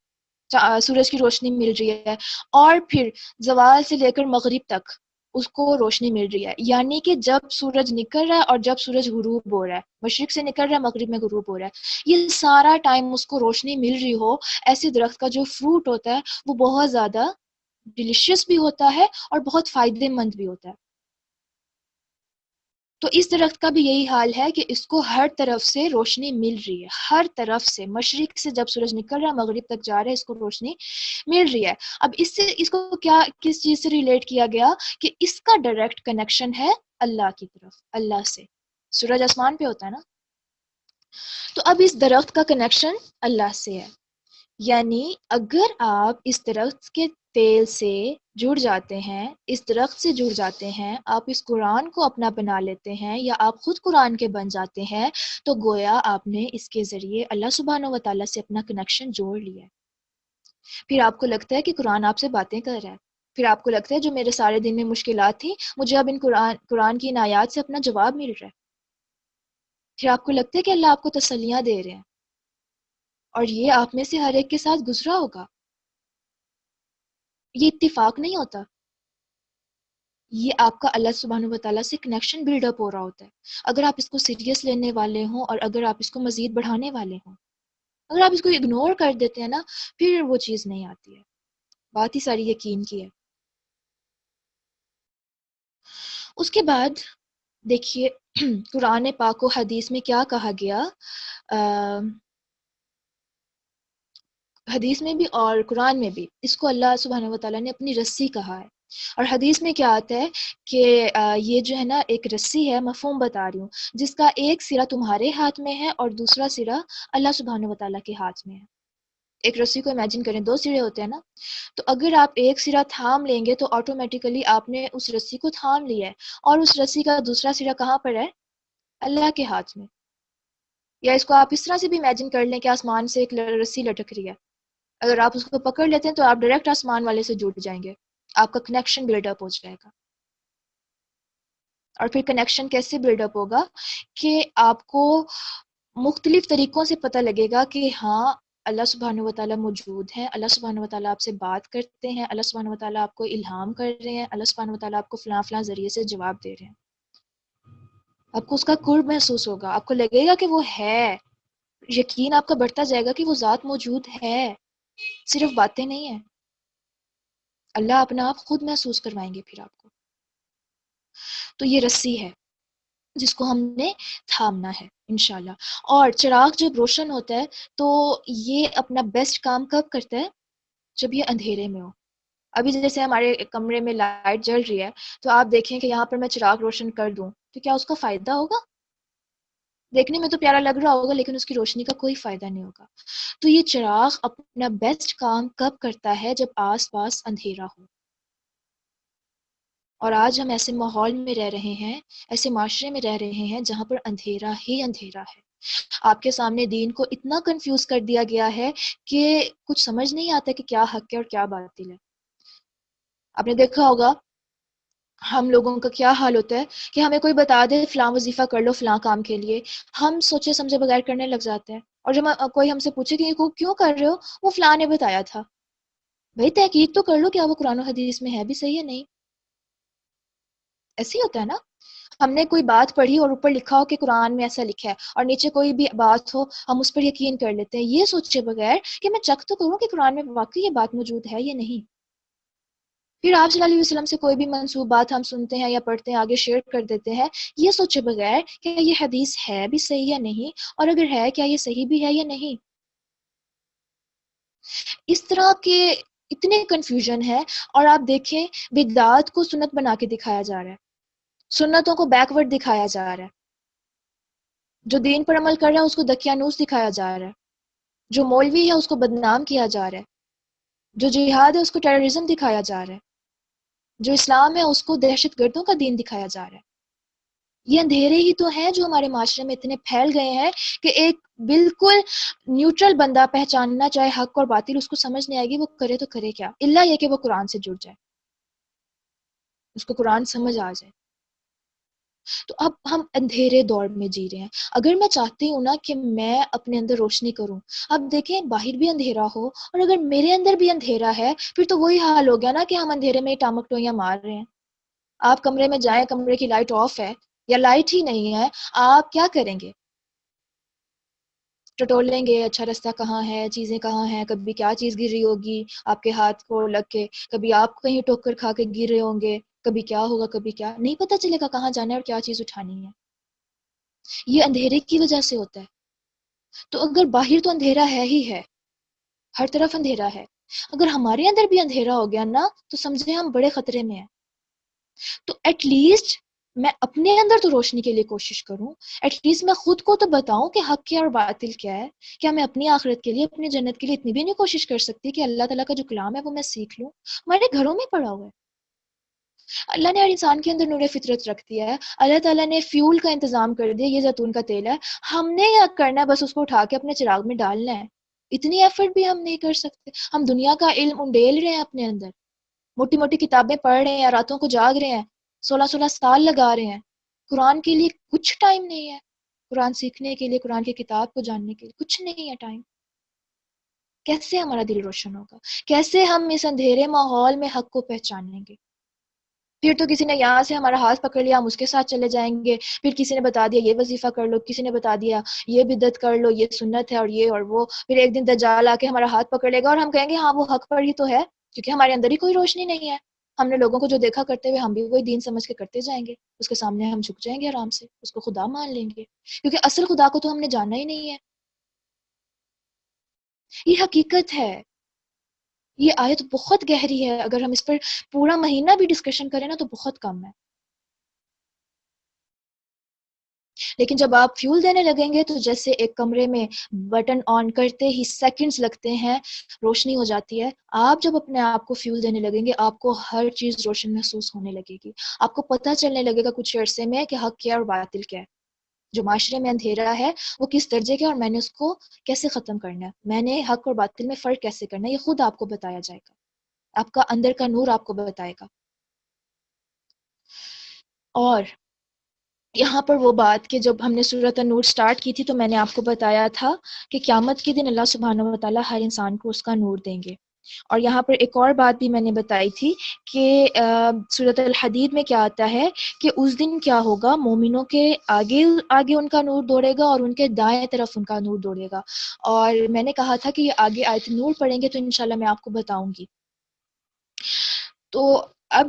سورج کی روشنی مل رہی ہے، اور پھر زوال سے لے کر مغرب تک اس کو روشنی مل رہی ہے، یعنی کہ جب سورج نکل رہا ہے اور جب سورج غروب ہو رہا ہے، مشرق سے نکل رہا ہے مغرب میں غروب ہو رہا ہے، یہ سارا ٹائم اس کو روشنی مل رہی ہو، ایسے درخت کا جو فروٹ ہوتا ہے وہ بہت زیادہ ڈیلیشیس بھی ہوتا ہے اور بہت فائدے مند بھی ہوتا ہے۔ تو اس درخت کا بھی یہی حال ہے کہ اس کو ہر طرف سے روشنی مل رہی ہے، ہر طرف سے، مشرق سے جب سورج نکل رہا ہے مغرب تک جا رہا ہے، اس کو روشنی مل رہی ہے۔ اب اس کو کیا کس چیز سے ریلیٹ کیا گیا کہ اس کا ڈائریکٹ کنیکشن ہے اللہ کی طرف، اللہ سے۔ سورج آسمان پہ ہوتا ہے نا، تو اب اس درخت کا کنیکشن اللہ سے ہے، یعنی اگر آپ اس درخت کے تیل سے جڑ جاتے ہیں، اس درخت سے جڑ جاتے ہیں، آپ اس قرآن کو اپنا بنا لیتے ہیں یا آپ خود قرآن کے بن جاتے ہیں، تو گویا آپ نے اس کے ذریعے اللہ سبحانہ و تعالیٰ سے اپنا کنیکشن جوڑ لیا ہے۔ پھر آپ کو لگتا ہے کہ قرآن آپ سے باتیں کر رہا ہے، پھر آپ کو لگتا ہے جو میرے سارے دن میں مشکلات تھیں، مجھے اب ان قرآن کی ان آیات سے اپنا جواب مل رہا ہے، پھر آپ کو لگتا ہے کہ اللہ آپ کو تسلیاں دے رہے ہیں، اور یہ آپ میں سے ہر ایک کے ساتھ گزرا ہوگا، یہ اتفاق نہیں ہوتا، یہ آپ کا اللہ سبحانہ و تعالیٰ سے کنیکشن بلڈ اپ ہو رہا ہوتا ہے۔ اگر آپ اس کو سیریس لینے والے ہوں اور اگر آپ اس کو مزید بڑھانے والے ہوں، اگر آپ اس کو اگنور کر دیتے ہیں نا، پھر وہ چیز نہیں آتی ہے۔ بات ہی ساری یقین کی ہے۔ اس کے بعد دیکھیے قرآن پاک و حدیث میں کیا کہا گیا، حدیث میں بھی اور قرآن میں بھی اس کو اللہ سبحانہ و تعالیٰ نے اپنی رسی کہا ہے، اور حدیث میں کیا آتا ہے کہ یہ جو ہے نا ایک رسی ہے، مفہوم بتا رہی ہوں، جس کا ایک سرا تمہارے ہاتھ میں ہے اور دوسرا سرا اللہ سبحانہ و تعالیٰ کے ہاتھ میں ہے۔ ایک رسی کو امیجن کریں، دو سرے ہوتے ہیں نا، تو اگر آپ ایک سرا تھام لیں گے تو آٹومیٹیکلی آپ نے اس رسی کو تھام لیا ہے، اور اس رسی کا دوسرا سرا کہاں پر ہے؟ اللہ کے ہاتھ میں۔ یا اس کو آپ اس طرح سے بھی امیجن کر لیں کہ آسمان سے ایک رسی لٹک رہی ہے، اگر آپ اس کو پکڑ لیتے ہیں تو آپ ڈائریکٹ آسمان والے سے جڑ جائیں گے، آپ کا کنیکشن بلڈ اپ ہو جائے گا۔ اور پھر کنیکشن کیسے بلڈ اپ ہوگا کہ آپ کو مختلف طریقوں سے پتہ لگے گا کہ ہاں اللہ سبحانہ و تعالیٰ موجود ہیں، اللہ سبحانہ و تعالیٰ آپ سے بات کرتے ہیں، اللہ سبحانہ و تعالیٰ آپ کو الہام کر رہے ہیں، اللہ سبحانہ و تعالیٰ آپ کو فلاں فلاں ذریعے سے جواب دے رہے ہیں۔ آپ کو اس کا قرب محسوس ہوگا، آپ کو لگے گا کہ وہ ہے، یقین آپ کا بڑھتا جائے گا کہ وہ ذات موجود ہے، صرف باتیں نہیں ہیں، اللہ اپنا آپ خود محسوس کروائیں گے پھر آپ کو۔ تو یہ رسی ہے جس کو ہم نے تھامنا ہے انشاءاللہ۔ اور چراغ جب روشن ہوتا ہے تو یہ اپنا بیسٹ کام کب کرتا ہے؟ جب یہ اندھیرے میں ہو۔ ابھی جیسے ہمارے کمرے میں لائٹ جل رہی ہے، تو آپ دیکھیں کہ یہاں پر میں چراغ روشن کر دوں تو کیا اس کا فائدہ ہوگا؟ دیکھنے میں تو پیارا لگ رہا ہوگا لیکن اس کی روشنی کا کوئی فائدہ نہیں ہوگا۔ تو یہ چراغ اپنا بیسٹ کام کب کرتا ہے؟ جب آس پاس اندھیرا ہو۔ اور آج ہم ایسے ماحول میں رہ رہے ہیں، ایسے معاشرے میں رہ رہے ہیں جہاں پر اندھیرا ہی اندھیرا ہے۔ آپ کے سامنے دین کو اتنا کنفیوز کر دیا گیا ہے کہ کچھ سمجھ نہیں آتا کہ کیا حق ہے اور کیا باطل ہے۔ آپ نے دیکھا ہوگا ہم لوگوں کا کیا حال ہوتا ہے کہ ہمیں کوئی بتا دے فلاں وظیفہ کر لو فلاں کام کے لیے، ہم سوچے سمجھے بغیر کرنے لگ جاتے ہیں، اور جب کوئی ہم سے پوچھے کہ یہ کو کیوں کر رہے ہو، وہ فلاں نے بتایا تھا۔ بھئی تحقیق تو کر لو کیا وہ قرآن و حدیث میں ہے بھی صحیح ہے نہیں۔ ایسے ہی ہوتا ہے نا، ہم نے کوئی بات پڑھی اور اوپر لکھا ہو کہ قرآن میں ایسا لکھا ہے، اور نیچے کوئی بھی بات ہو ہم اس پر یقین کر لیتے ہیں، یہ سوچے بغیر کہ میں چیک تو کروں کہ قرآن میں واقعی یہ بات موجود ہے یا نہیں۔ پھر آپ صلی اللہ علیہ وسلم سے کوئی بھی منسوب بات ہم سنتے ہیں یا پڑھتے ہیں، آگے شیئر کر دیتے ہیں، یہ سوچے بغیر کہ یہ حدیث ہے بھی صحیح یا نہیں، اور اگر ہے کیا یہ صحیح بھی ہے یا نہیں۔ اس طرح کے اتنے کنفیوژن ہے، اور آپ دیکھیں بدعات کو سنت بنا کے دکھایا جا رہا ہے، سنتوں کو بیکورڈ دکھایا جا رہا ہے، جو دین پر عمل کر رہا ہے اس کو دقیانوس دکھایا جا رہا ہے، جو مولوی ہے اس کو بدنام کیا جا رہا ہے، جو جہاد ہے اس کو ٹیررزم دکھایا جا رہا ہے، جو اسلام ہے اس کو دہشت گردوں کا دین دکھایا جا رہا ہے۔ یہ اندھیرے ہی تو ہیں جو ہمارے معاشرے میں اتنے پھیل گئے ہیں کہ ایک بالکل نیوٹرل بندہ پہچاننا چاہے حق اور باطل، اس کو سمجھ نہیں آئے گی وہ کرے تو کرے کیا، الا یہ کہ وہ قرآن سے جڑ جائے، اس کو قرآن سمجھ آ جائے۔ تو اب ہم اندھیرے دور میں جی رہے ہیں۔ اگر میں چاہتی ہوں نا کہ میں اپنے اندر روشنی کروں، اب دیکھیں باہر بھی اندھیرا ہو اور اگر میرے اندر بھی اندھیرا ہے، پھر تو وہی حال ہو گیا نا کہ ہم اندھیرے میں ہی ٹامک ٹوئیاں مار رہے ہیں۔ آپ کمرے میں جائیں، کمرے کی لائٹ آف ہے یا لائٹ ہی نہیں ہے، آپ کیا کریں گے؟ ٹٹولیں گے اچھا رستہ کہاں ہے، چیزیں کہاں ہیں، کبھی کیا چیز گر رہی ہوگی آپ کے ہاتھ کو لگ کے، کبھی آپ کہیں ٹوکر کھا کے گر رہے ہوں گے، کبھی کیا ہوگا، کبھی کیا، نہیں پتہ چلے گا کہاں جانا ہے اور کیا چیز اٹھانی ہے۔ یہ اندھیرے کی وجہ سے ہوتا ہے۔ تو اگر باہر تو اندھیرا ہے ہی ہے، ہر طرف اندھیرا ہے، اگر ہمارے اندر بھی اندھیرا ہو گیا نا تو سمجھیں ہم بڑے خطرے میں ہیں۔ تو ایٹ لیسٹ میں اپنے اندر تو روشنی کے لیے کوشش کروں، ایٹ لیسٹ میں خود کو تو بتاؤں کہ حق کیا اور باطل کیا ہے۔ کیا میں اپنی آخرت کے لیے، اپنی جنت کے لیے اتنی بھی نہیں کوشش کر سکتی کہ اللہ تعالیٰ کا جو کلام ہے وہ میں سیکھ لوں؟ ہمارے گھروں میں پڑا ہوا ہے۔ اللہ نے ہر انسان کے اندر نور فطرت رکھ دیا ہے، اللہ تعالیٰ نے فیول کا انتظام کر دیا، یہ زیتون کا تیل ہے، ہم نے کیا کرنا ہے؟ بس اس کو اٹھا کے اپنے چراغ میں ڈالنا ہے۔ اتنی ایفرٹ بھی ہم نہیں کر سکتے۔ ہم دنیا کا علم انڈیل رہے ہیں اپنے اندر، موٹی موٹی کتابیں پڑھ رہے ہیں، راتوں کو جاگ رہے ہیں، 16 16 سال لگا رہے ہیں، قرآن کے لیے کچھ ٹائم نہیں ہے، قرآن سیکھنے کے لیے، قرآن کی کتاب کو جاننے کے لیے کچھ نہیں ہے ٹائم۔ کیسے ہمارا دل روشن ہوگا؟ کیسے ہم اس اندھیرے ماحول میں حق کو پہچانیں گے؟ پھر تو کسی نے یہاں سے ہمارا ہاتھ پکڑ لیا، ہم اس کے ساتھ چلے جائیں گے، پھر کسی نے بتا دیا یہ وظیفہ کر لو، کسی نے بتا دیا یہ بدعت کر لو، یہ سنت ہے اور یہ اور وہ، پھر ایک دن دجال آ کے ہمارا ہاتھ پکڑ لے گا اور ہم کہیں گے ہاں وہ حق پر ہی تو ہے، کیونکہ ہمارے اندر ہی کوئی روشنی نہیں ہے۔ ہم نے لوگوں کو جو دیکھا کرتے ہوئے ہم بھی وہی دین سمجھ کے کرتے جائیں گے، اس کے سامنے ہم جھک جائیں گے آرام سے، اس کو خدا مان لیں گے، کیونکہ اصل خدا کو تو ہم نے جانا ہی نہیں ہے۔ یہ حقیقت ہے۔ یہ آیت بہت گہری ہے، اگر ہم اس پر پورا مہینہ بھی ڈسکشن کریں نا تو بہت کم ہے۔ لیکن جب آپ فیول دینے لگیں گے تو جیسے ایک کمرے میں بٹن آن کرتے ہی سیکنڈز لگتے ہیں، روشنی ہو جاتی ہے، آپ جب اپنے آپ کو فیول دینے لگیں گے آپ کو ہر چیز روشن محسوس ہونے لگے گی، آپ کو پتہ چلنے لگے گا کچھ عرصے میں کہ حق کیا اور باطل کیا ہے، جو معاشرے میں اندھیرا ہے وہ کس درجے کا ہے اور میں نے اس کو کیسے ختم کرنا ہے، میں نے حق اور باطل میں فرق کیسے کرنا ہے، یہ خود آپ کو بتایا جائے گا، آپ کا اندر کا نور آپ کو بتائے گا۔ اور یہاں پر وہ بات کہ جب ہم نے سورۃ النور سٹارٹ کی تھی تو میں نے آپ کو بتایا تھا کہ قیامت کے دن اللہ سبحانہ و تعالیٰ ہر انسان کو اس کا نور دیں گے، اور یہاں پر ایک اور بات بھی میں نے بتائی تھی کہ سورۃ الحدید میں کیا آتا ہے کہ اس دن کیا ہوگا، مومنوں کے آگے آگے ان کا نور دوڑے گا اور ان کے دائیں طرف ان کا نور دوڑے گا، اور میں نے کہا تھا کہ یہ آگے آیت نور پڑھیں گے تو انشاءاللہ میں آپ کو بتاؤں گی۔ تو اب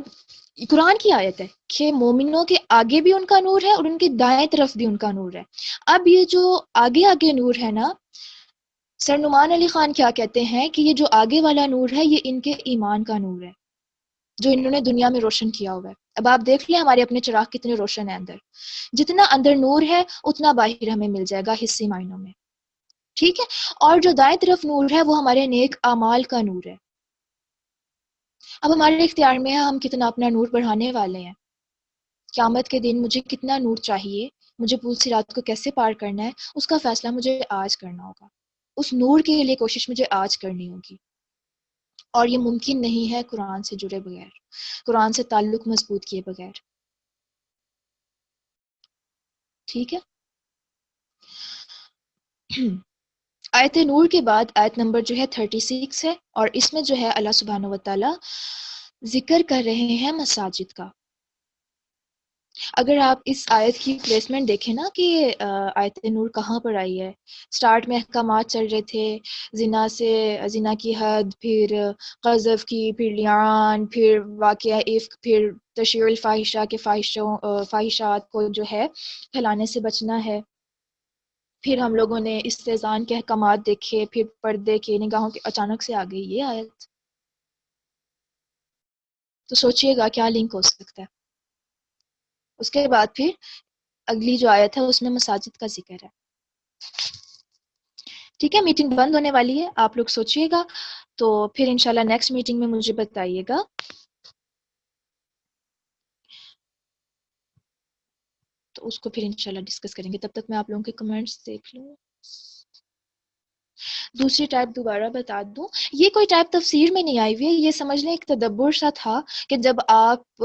قرآن کی آیت ہے کہ مومنوں کے آگے بھی ان کا نور ہے اور ان کے دائیں طرف بھی ان کا نور ہے۔ اب یہ جو آگے آگے نور ہے نا، سر نعمان علی خان کیا کہتے ہیں کہ یہ جو آگے والا نور ہے یہ ان کے ایمان کا نور ہے جو انہوں نے دنیا میں روشن کیا ہوا ہے۔ اب آپ دیکھ لیں ہمارے اپنے چراغ کتنے روشن ہیں اندر، جتنا اندر نور ہے اتنا باہر ہمیں مل جائے گا حصی معنوں میں، ٹھیک ہے؟ اور جو دائیں طرف نور ہے وہ ہمارے نیک اعمال کا نور ہے۔ اب ہمارے اختیار میں ہے ہم کتنا اپنا نور بڑھانے والے ہیں۔ قیامت کے دن مجھے کتنا نور چاہیے، مجھے پول صراط کو کیسے پار کرنا ہے، اس کا فیصلہ مجھے آج کرنا ہوگا، اس نور کے لیے کوشش مجھے آج کرنی ہوگی، اور یہ ممکن نہیں ہے قرآن سے جڑے بغیر، قرآن سے تعلق مضبوط کیے بغیر، ٹھیک ہے؟ آیت نور کے بعد آیت نمبر جو ہے 36 ہے، اور اس میں جو ہے اللہ سبحانہ و تعالی ذکر کر رہے ہیں مساجد کا۔ اگر آپ اس آیت کی پلیسمنٹ دیکھیں نا کہ آیت نور کہاں پر آئی ہے، سٹارٹ میں احکامات چل رہے تھے، زنا کی حد، پھر قذف کی، پھر لیان، پھر واقعہ عفق، پھر تشہیر الفاحشہ کے فاحشات کو جو ہے پھیلانے سے بچنا ہے، پھر ہم لوگوں نے استحزان کے احکامات دیکھے، پھر پردے کے نگاہوں کے، اچانک سے آ گئی یہ آیت، تو سوچئے گا کیا لنک ہو سکتا ہے۔ اس کے بعد پھر اگلی جو آیت ہے اس میں مساجد کا ذکر ہے، ٹھیک ہے؟ میٹنگ بند ہونے والی ہے، آپ لوگ سوچئے گا، تو پھر انشاءاللہ نیکسٹ میٹنگ میں مجھے بتائیے گا۔ تو اس کو پھر انشاءاللہ ڈسکس کریں گے. تب تک میں آپ لوگوں کے کمنٹس دیکھ لوں. دوسری ٹائپ دوبارہ بتا دوں. یہ کوئی ٹائپ تفسیر میں نہیں آئی ہوئی ہے, یہ سمجھ لیں ایک تدبر سا تھا کہ جب آپ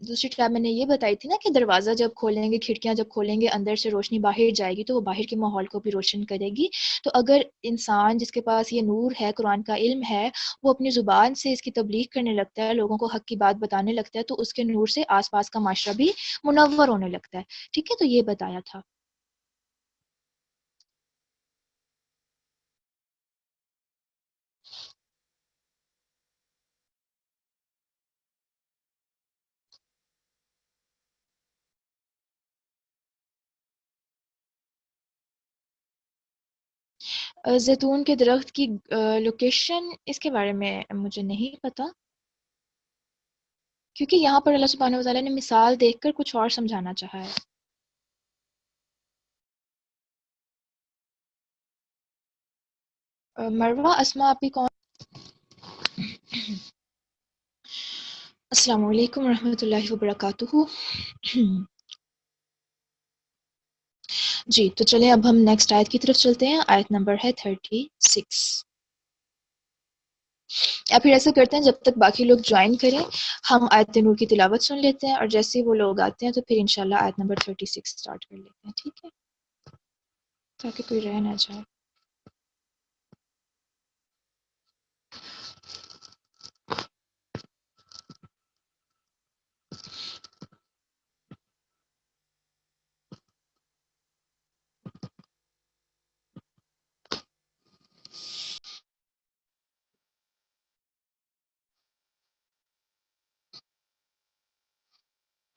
دوسری ٹائپ میں نے یہ بتائی تھی نا کہ دروازہ جب کھولیں گے, کھڑکیاں جب کھولیں گے, اندر سے روشنی باہر جائے گی تو وہ باہر کے ماحول کو بھی روشن کرے گی. تو اگر انسان جس کے پاس یہ نور ہے, قرآن کا علم ہے, وہ اپنی زبان سے اس کی تبلیغ کرنے لگتا ہے, لوگوں کو حق کی بات بتانے لگتا ہے, تو اس کے نور سے آس پاس کا معاشرہ بھی منور ہونے لگتا ہے. ٹھیک ہے, تو یہ بتایا تھا. زیتون کے درخت کی لوکیشن, اس کے بارے میں مجھے نہیں پتا, کیونکہ یہاں پر اللہ سبحانہ و تعالیٰ نے مثال دیکھ کر کچھ اور سمجھانا چاہا ہے. مروہ اسما آپ کی کون؟ السلام علیکم ورحمۃ اللہ وبرکاتہ. جی تو چلیں اب ہم نیکسٹ آیت کی طرف چلتے ہیں. آیت نمبر ہے 36. یا پھر ایسا کرتے ہیں جب تک باقی لوگ جوائن کریں ہم آیت نور کی تلاوت سن لیتے ہیں, اور جیسے ہی وہ لوگ آتے ہیں تو پھر انشاءاللہ آیت نمبر 36 سٹارٹ کر لیتے ہیں. ٹھیک ہے, تاکہ کوئی رہ نہ جائے.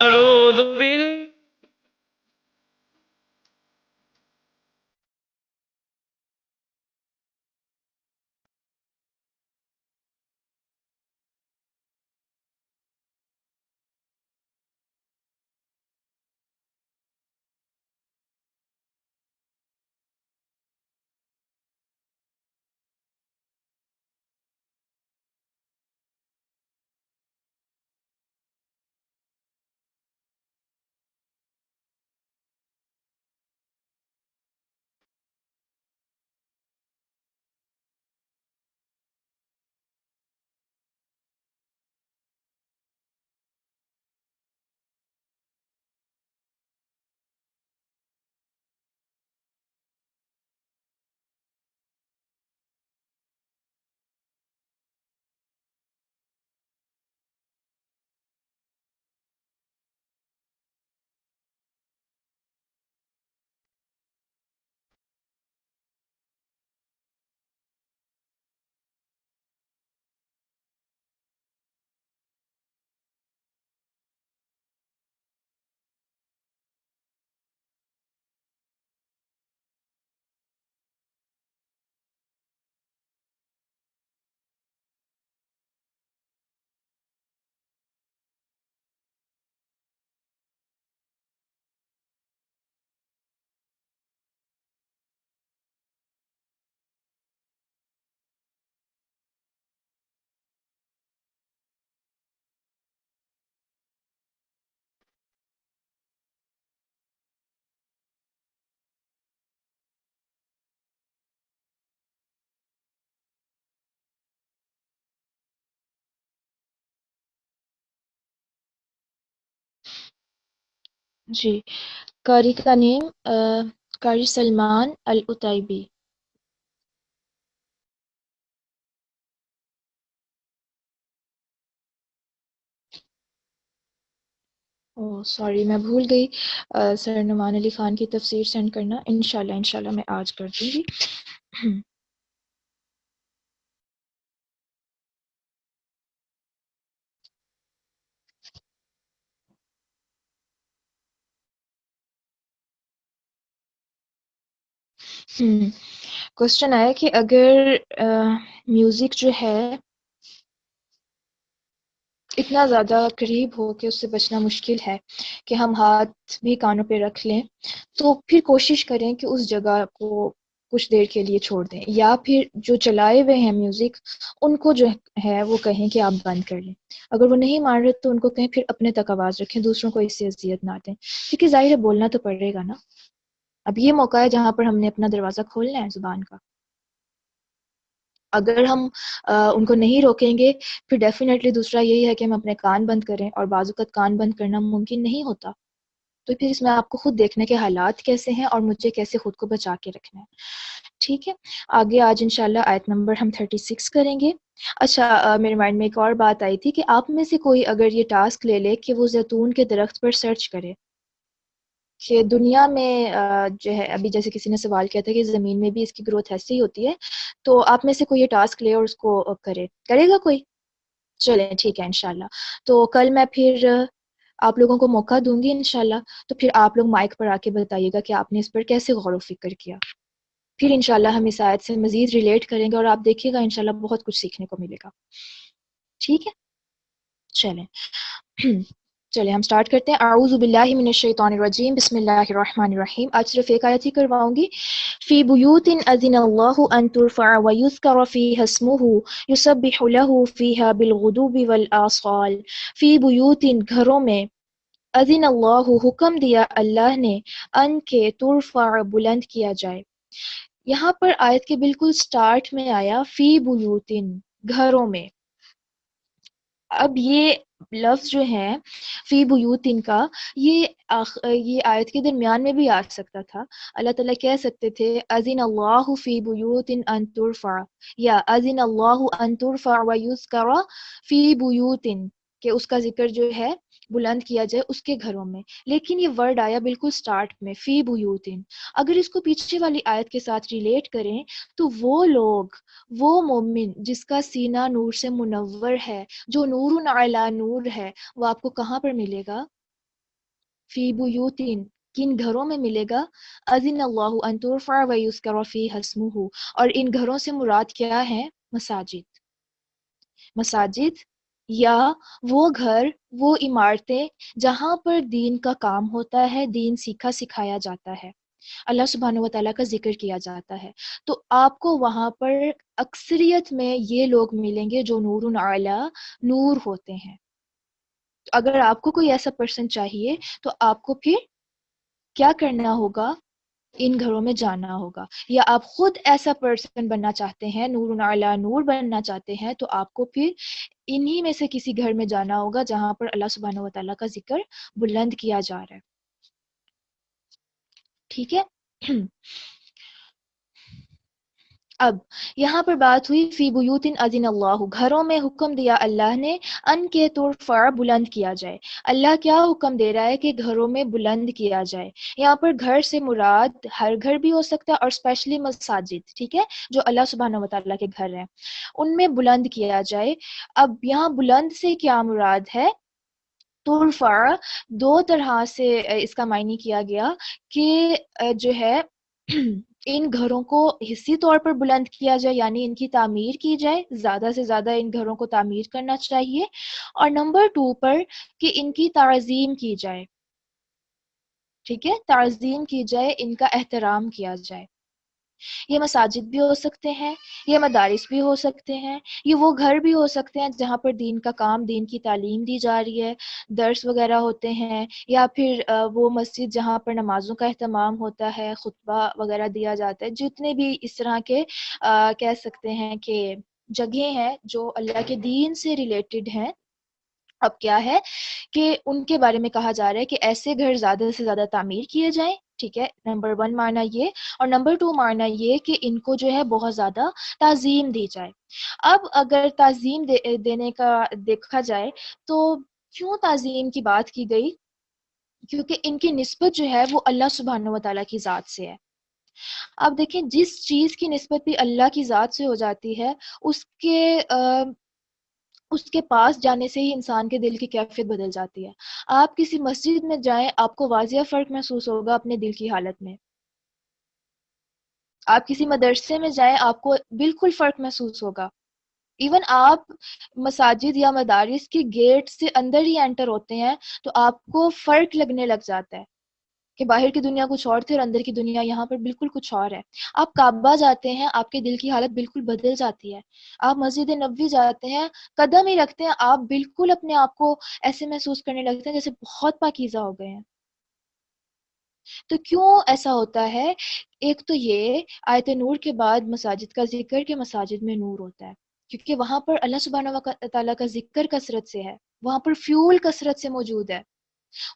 أعوذ بالله جی, قاری کا نیم قاری سلمان العتیبی. او سوری, میں بھول گئی سر نعمان علی خان کی تفسیر سینڈ کرنا. انشاءاللہ میں آج کر دوں گی. کوشچن آیا کہ اگر میوزک جو ہے اتنا زیادہ قریب ہو کہ اس سے بچنا مشکل ہے کہ ہم ہاتھ بھی کانوں پہ رکھ لیں, تو پھر کوشش کریں کہ اس جگہ کو کچھ دیر کے لیے چھوڑ دیں، یا پھر جو چلائے ہوئے ہیں میوزک ان کو جو ہے وہ کہیں کہ آپ بند کر لیں۔ اگر وہ نہیں مان رہے تو ان کو کہیں پھر اپنے تک آواز رکھیں، دوسروں کو اس سے اذیت نہ دیں، کیونکہ ظاہر ہے بولنا تو پڑے گا نا۔ اب یہ موقع ہے جہاں پر ہم نے اپنا دروازہ کھولنا ہے زبان کا۔ اگر ہم ان کو نہیں روکیں گے پھر ڈیفینیٹلی دوسرا یہی ہے کہ ہم اپنے کان بند کریں، اور بعض اوقات کان بند کرنا ممکن نہیں ہوتا، تو پھر اس میں آپ کو خود دیکھنے کے حالات کیسے ہیں اور مجھے کیسے خود کو بچا کے رکھنا ہے۔ ٹھیک ہے، آگے آج انشاءاللہ آیت نمبر ہم 36 کریں گے۔ اچھا، میرے مائنڈ میں ایک اور بات آئی تھی کہ آپ میں سے کوئی اگر یہ ٹاسک لے لے کہ وہ زیتون کے درخت پر سرچ کرے کہ دنیا میں جو ہے، ابھی جیسے کسی نے سوال کیا تھا کہ زمین میں بھی اس کی گروتھ ایسے ہی ہوتی ہے، تو آپ میں سے کوئی یہ ٹاسک لے اور اس کو کرے گا کوئی؟ چلیں ٹھیک ہے انشاءاللہ۔ تو کل میں پھر آپ لوگوں کو موقع دوں گی انشاءاللہ، تو پھر آپ لوگ مائک پر آ کے بتائیے گا کہ آپ نے اس پر کیسے غور و فکر کیا۔ پھر انشاءاللہ ہم اس آیت سے مزید ریلیٹ کریں گے اور آپ دیکھیے گا انشاءاللہ بہت کچھ سیکھنے کو ملے گا۔ ٹھیک ہے، چلیں چلیں ہم سٹارٹ کرتے ہیں۔ اعوذ باللہ من الشیطان الرجیم، بسم اللہ الرحمن الرحیم۔ آج صرف ایک آیت ہی کرواؤں گی۔ فی بیوت اذن اللہ ان ترفع ویذکر فیہا اسمہ یسبح لہ فیہا بالغدو والآصال۔ فی بیوت، گھروں میں، اذن اللہ، حکم دیا اللہ نے، ان کے ترفع، بلند کیا جائے۔ یہاں پر آیت کے بالکل سٹارٹ میں آیا فی بیوتن، گھروں میں۔ اب یہ لفظ جو ہے فی بیوتن کا، یہ آیت کے درمیان میں بھی آ سکتا تھا۔ اللہ تعالیٰ کہہ سکتے تھے اذن اللہ فی بیوتن ان ترفع، یا اذن اللہ ان ترفع ویذکر فی بیوتن، کہ اس کا ذکر جو ہے بلند کیا جائے اس کے گھروں میں، لیکن یہ ورڈ آیا بالکل سٹارٹ میں فی بیوتن۔ اگر اس کو پیچھے والی آیت کے ساتھ ریلیٹ کریں تو وہ لوگ، وہ مومن جس کا سینہ نور سے منور ہے، جو نور علی نور ہے، وہ آپ کو کہاں پر ملے گا؟ فی بیوتن، کن گھروں میں ملے گا؟ اذن اللہ ان ترفع ویذکر فیہا اسمہ، اور ان گھروں سے مراد کیا ہے؟ مساجد۔ مساجد یا وہ گھر، وہ عمارتیں جہاں پر دین کا کام ہوتا ہے، دین سیکھا سکھایا جاتا ہے، اللہ سبحانہ و تعالیٰ کا ذکر کیا جاتا ہے، تو آپ کو وہاں پر اکثریت میں یہ لوگ ملیں گے جو نور علی نور ہوتے ہیں۔ اگر آپ کو کوئی ایسا پرسن چاہیے تو آپ کو پھر کیا کرنا ہوگا؟ ان گھروں میں جانا ہوگا۔ یا آپ خود ایسا پرسن بننا چاہتے ہیں، نور علی نور بننا چاہتے ہیں، تو آپ کو پھر انہی میں سے کسی گھر میں جانا ہوگا جہاں پر اللہ سبحانہ و تعالیٰ کا ذکر بلند کیا جا رہا ہے۔ ٹھیک ہے، اب یہاں پر بات ہوئی فی بیوت اذن اللہ، گھروں میں حکم دیا اللہ نے، ان کے ترفع، بلند کیا جائے۔ اللہ کیا حکم دے رہا ہے کہ گھروں میں بلند کیا جائے؟ یہاں پر گھر سے مراد ہر گھر بھی ہو سکتا ہے، اور اسپیشلی مساجد، ٹھیک ہے، جو اللہ سبحانہ و تعالیٰ کے گھر ہیں، ان میں بلند کیا جائے۔ اب یہاں بلند سے کیا مراد ہے؟ ترفع دو طرح سے اس کا معنی کیا گیا کہ جو ہے ان گھروں کو حصی طور پر بلند کیا جائے، یعنی ان کی تعمیر کی جائے، زیادہ سے زیادہ ان گھروں کو تعمیر کرنا چاہیے، اور نمبر 2 پر کہ ان کی تعظیم کی جائے، ٹھیک ہے، تعظیم کی جائے، ان کا احترام کیا جائے۔ یہ مساجد بھی ہو سکتے ہیں، یہ مدارس بھی ہو سکتے ہیں، یہ وہ گھر بھی ہو سکتے ہیں جہاں پر دین کا کام، دین کی تعلیم دی جا رہی ہے، درس وغیرہ ہوتے ہیں، یا پھر وہ مسجد جہاں پر نمازوں کا اہتمام ہوتا ہے، خطبہ وغیرہ دیا جاتا ہے، جتنے بھی اس طرح کے کہہ سکتے ہیں کہ جگہیں ہیں جو اللہ کے دین سے ریلیٹڈ ہیں۔ اب کیا ہے کہ ان کے بارے میں کہا جا رہا ہے کہ ایسے گھر زیادہ سے زیادہ تعمیر کیے جائیں، ٹھیک ہے، نمبر 1 معنی یہ، اور نمبر 2 معنی یہ کہ ان کو جو ہے بہت زیادہ تعظیم دی جائے۔ اب اگر تعظیم دینے کا دیکھا جائے تو کیوں تعظیم کی بات کی گئی؟ کیونکہ ان کی نسبت جو ہے وہ اللہ سبحانہ و تعالیٰ کی ذات سے ہے۔ اب دیکھیں، جس چیز کی نسبت بھی اللہ کی ذات سے ہو جاتی ہے، اس کے اس کے پاس جانے سے ہی انسان کے دل کی کیفیت بدل جاتی ہے۔ آپ کسی مسجد میں جائیں، آپ کو واضح فرق محسوس ہوگا اپنے دل کی حالت میں۔ آپ کسی مدرسے میں جائیں، آپ کو بالکل فرق محسوس ہوگا۔ ایون آپ مساجد یا مدارس کے گیٹ سے اندر ہی انٹر ہوتے ہیں تو آپ کو فرق لگنے لگ جاتا ہے۔ کہ باہر کی دنیا کچھ اور تھی اور اندر کی دنیا یہاں پر بالکل کچھ اور ہے. آپ کعبہ جاتے ہیں، آپ کے دل کی حالت بالکل بدل جاتی ہے. آپ مسجد نبوی جاتے ہیں، قدم ہی رکھتے ہیں، آپ بالکل اپنے آپ کو ایسے محسوس کرنے لگتے ہیں جیسے بہت پاکیزہ ہو گئے ہیں. تو کیوں ایسا ہوتا ہے؟ ایک تو یہ آیت نور کے بعد مساجد کا ذکر کہ مساجد میں نور ہوتا ہے، کیونکہ وہاں پر اللہ سبحانہ و تعالیٰ کا ذکر کثرت سے ہے، وہاں پر فیول کثرت سے موجود ہے.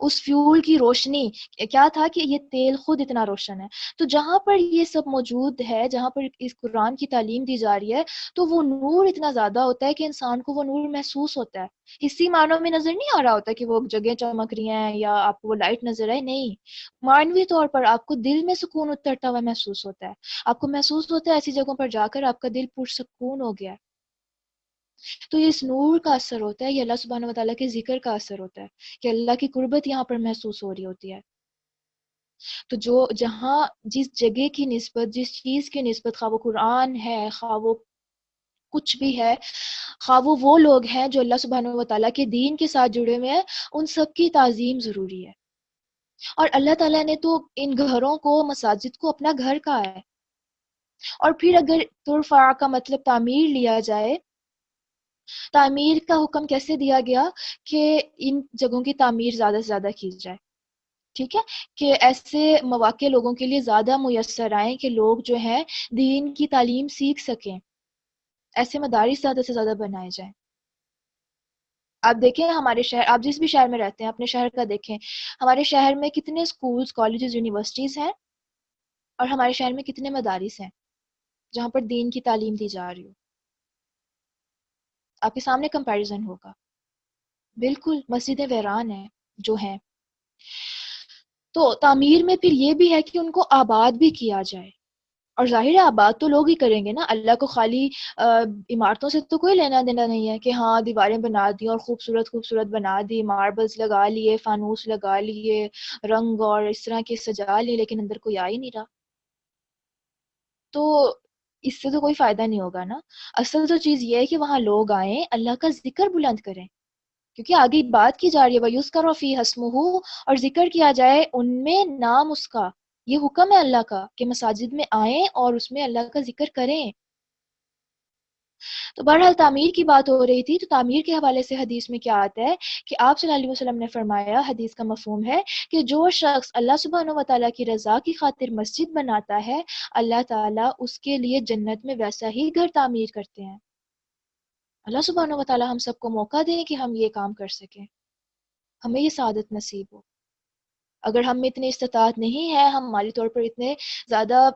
اس فیول کی روشنی کیا تھا کہ یہ تیل خود اتنا روشن ہے. تو جہاں پر یہ سب موجود ہے، جہاں پر اس قرآن کی تعلیم دی جا رہی ہے، تو وہ نور اتنا زیادہ ہوتا ہے کہ انسان کو وہ نور محسوس ہوتا ہے. حصی معنوں میں نظر نہیں آ رہا ہوتا کہ وہ جگہ چمک رہی ہیں یا آپ کو وہ لائٹ نظر آئے، نہیں، معنوی طور پر آپ کو دل میں سکون اترتا ہوا محسوس ہوتا ہے. آپ کو محسوس ہوتا ہے ایسی جگہوں پر جا کر آپ کا دل پرسکون ہو گیا. تو یہ اس نور کا اثر ہوتا ہے، یہ اللہ سبحانہ وتعالیٰ کے ذکر کا اثر ہوتا ہے کہ اللہ کی قربت یہاں پر محسوس ہو رہی ہوتی ہے. تو جو جہاں جس جگہ کی نسبت، جس چیز کی نسبت، خواہ وہ قرآن ہے، خواہ وہ کچھ بھی ہے، خواہ وہ لوگ ہیں جو اللہ سبحانہ وتعالیٰ کے دین کے ساتھ جڑے ہوئے ہیں، ان سب کی تعظیم ضروری ہے. اور اللہ تعالیٰ نے تو ان گھروں کو، مساجد کو اپنا گھر کہا ہے. اور پھر اگر ترفع کا مطلب تعمیر لیا جائے، تعمیر کا حکم کیسے دیا گیا کہ ان جگہوں کی تعمیر زیادہ سے زیادہ کی جائے. ٹھیک ہے، کہ ایسے مواقع لوگوں کے لیے زیادہ میسر آئیں کہ لوگ جو ہیں دین کی تعلیم سیکھ سکیں، ایسے مدارس زیادہ سے زیادہ بنائے جائیں. آپ دیکھیں ہمارے شہر، آپ جس بھی شہر میں رہتے ہیں اپنے شہر کا دیکھیں، ہمارے شہر میں کتنے سکولز، کالجز، یونیورسٹیز ہیں، اور ہمارے شہر میں کتنے مدارس ہیں جہاں پر دین کی تعلیم دی جا رہی ہو. آپ کے سامنے کمپیریزن ہوگا. بالکل مسجدیں ویران ہیں جو ہیں. تو تعمیر میں پھر یہ بھی ہے کہ ان کو آباد بھی کیا جائے. اور ظاہر ہے آباد تو لوگ ہی کریں گے نا، اللہ کو خالی عمارتوں سے تو کوئی لینا دینا نہیں ہے کہ ہاں دیواریں بنا دی اور خوبصورت خوبصورت بنا دی، ماربلز لگا لیے، فانوس لگا لیے، رنگ اور اس طرح کے سجا لیے، لیکن اندر کوئی آ ہی نہیں رہا. تو اس سے تو کوئی فائدہ نہیں ہوگا نا. اصل تو چیز یہ ہے کہ وہاں لوگ آئیں، اللہ کا ذکر بلند کریں، کیونکہ آگے بات کی جا رہی ہے وَيُذْكَرَ فِيهِ اسْمُهُ، اور ذکر کیا جائے ان میں نام اس کا. یہ حکم ہے اللہ کا کہ مساجد میں آئیں اور اس میں اللہ کا ذکر کریں. تو بہرحال تعمیر کی بات ہو رہی تھی، تو تعمیر کے حوالے سے حدیث میں کیا آتا ہے کہ آپ صلی اللہ علیہ وسلم نے فرمایا، حدیث کا مفہوم ہے کہ جو شخص اللہ سبحانہ و تعالیٰ کی رضا کی خاطر مسجد بناتا ہے، اللہ تعالیٰ اس کے لیے جنت میں ویسا ہی گھر تعمیر کرتے ہیں. اللہ سبحانہ و تعالیٰ ہم سب کو موقع دیں کہ ہم یہ کام کر سکیں، ہمیں یہ سعادت نصیب ہو. اگر ہم میں اتنی استطاعت نہیں ہے، ہم مالی طور پر اتنے زیادہ